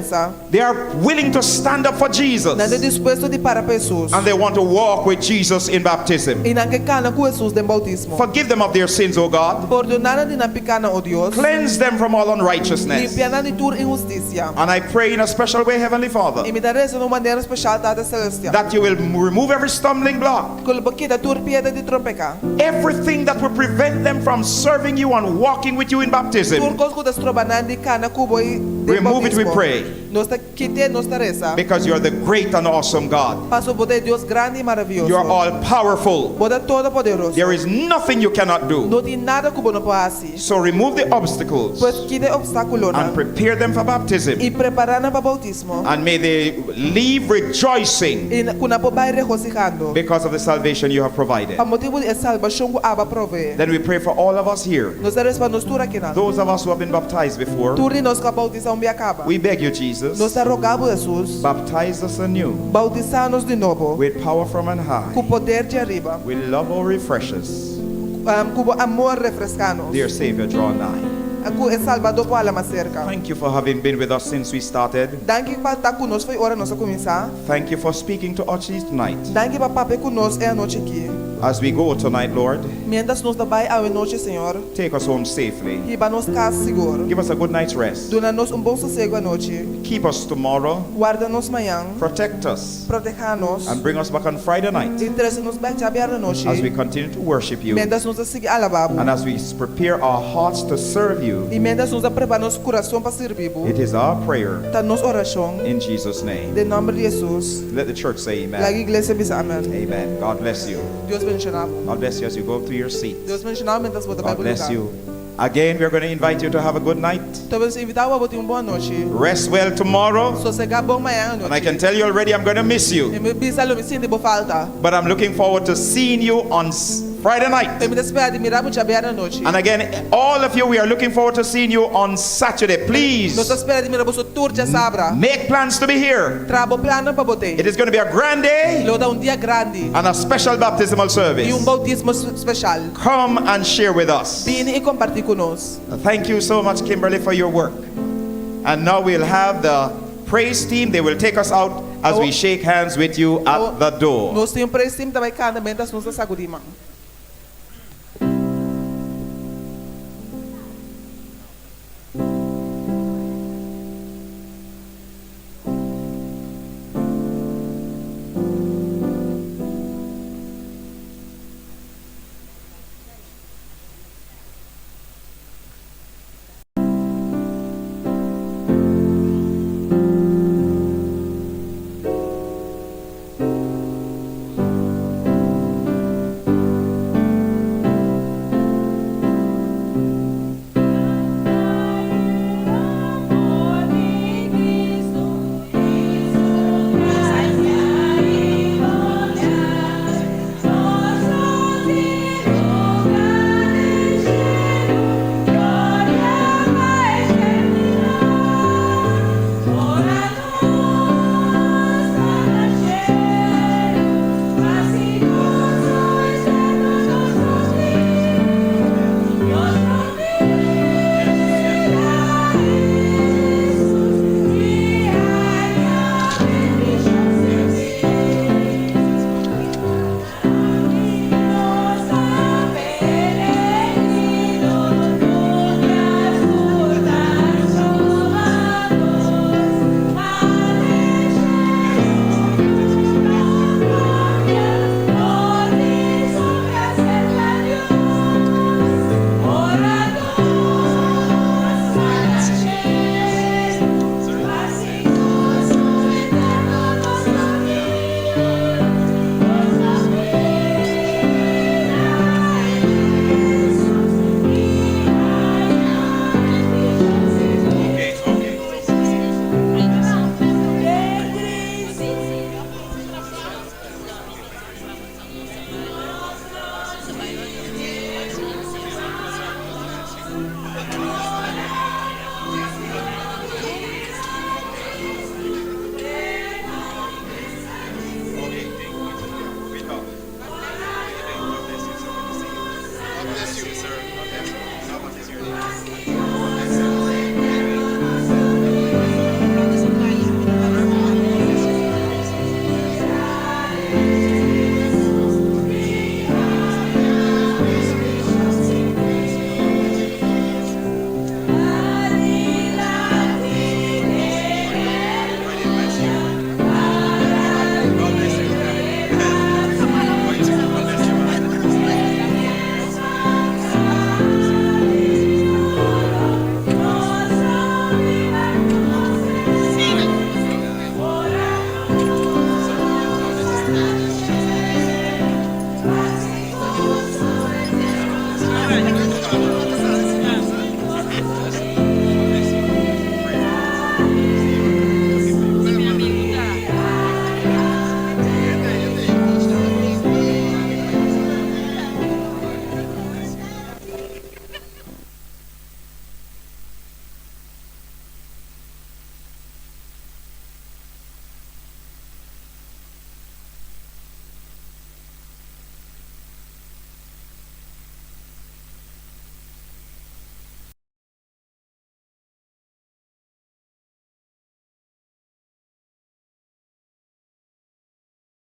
They are willing to stand up for Jesus. Na não disposto de para pessoas. And they want to walk with Jesus in baptism. E na que cana com Jesus de bautismo. Forgive them of their sins, O God. Perdonar de na picana o Deus. Cleanse them from all unrighteousness. Limpiar de toda injustiça. And I pray in a special way, Heavenly Father, E me dará de uma maneira especial Tata Celestial. that you will remove every stumbling block, Com boquita toda piedra de tropecar. everything that will prevent them from serving you and walking with you in baptism. Tur cos das trobanan de cana cubo e de Remove it, we pray, Nós tá quite nós taresa. because you are the great and awesome God. Passo poder Deus grande e maravilhoso. You are all powerful. Poder todo poderoso. There is nothing you cannot do. Não tem nada cubo não pode. So remove the obstacles Pois quite obstáculo and não. prepare them for baptism. E preparar para bautismo. And may they leave rejoicing E kuna po vai regocijando. because of the salvation you have provided. A motivo de salvação que aba prove. Then we pray for all of us here, Nós daremos para nós tura aqui não. those of us who have been baptized before. Turi nós com a bautização be acaba. We beg you, Jesus, Nós rogamos Jesus. baptize us anew Bautizar-nos de novo. with power from on Com high. poder de arriba. With love or refresh us. Com amor refrescando. Dear Savior, draw nigh. Com é Salvador para mais cerca. Thank you for having been with us since we started. Danke para estar conosco foi hora nós começar. Thank you for speaking to us tonight. Danke para papo conosco é a noite aqui. As we go tonight, Lord, Mientras nos dabai a noite, Senhor, take us home safely. riba-nos casa seguro. Give us a good night's rest. Dona-nos bom sossego à noite. Keep us tomorrow. Guarda-nos manhã. Protect us. Proteja-nos. And bring us back on Friday night E traz-nos bem à beira noite. as we continue to worship you. Mientras nos seguir alababo. And as we prepare our hearts to serve you. E mientras nos prepara nosso coração para servir. It is our prayer Tá nos oração. in Jesus' name. De nome de Jesus. Let the church say La amen. igreja diz amém. Amen. God bless you. Deus bendicionava. God bless you as you go to your seat. Deus bendicionava mientras você vai God bless you. Again, we're going to invite you to have a good night. Talvez invitar a botar boa noite. Rest well tomorrow. Sossegar bom manhã à And I noite. can tell you already, I'm going to miss you. E me bisalo me sinto boa falta. But I'm looking forward to seeing you on Friday night. E me despede de mirar muito à beira noite. And again, all of you, we are looking forward to seeing you on Saturday. Nos Please espera de mirar você tour de sabra. make plans to be here. Trabo plano para botar. It is going to be a grand day Lo dá dia grande. and a special baptismal service. E bautismo especial. Come and share with us. Vine e compartilhe conosco. Thank you so much, Kimberly, for your work. And now we'll have the praise team. They will take us out as we shake hands with you at the door. Nós temos prestígio também cada vez nos sagudimos.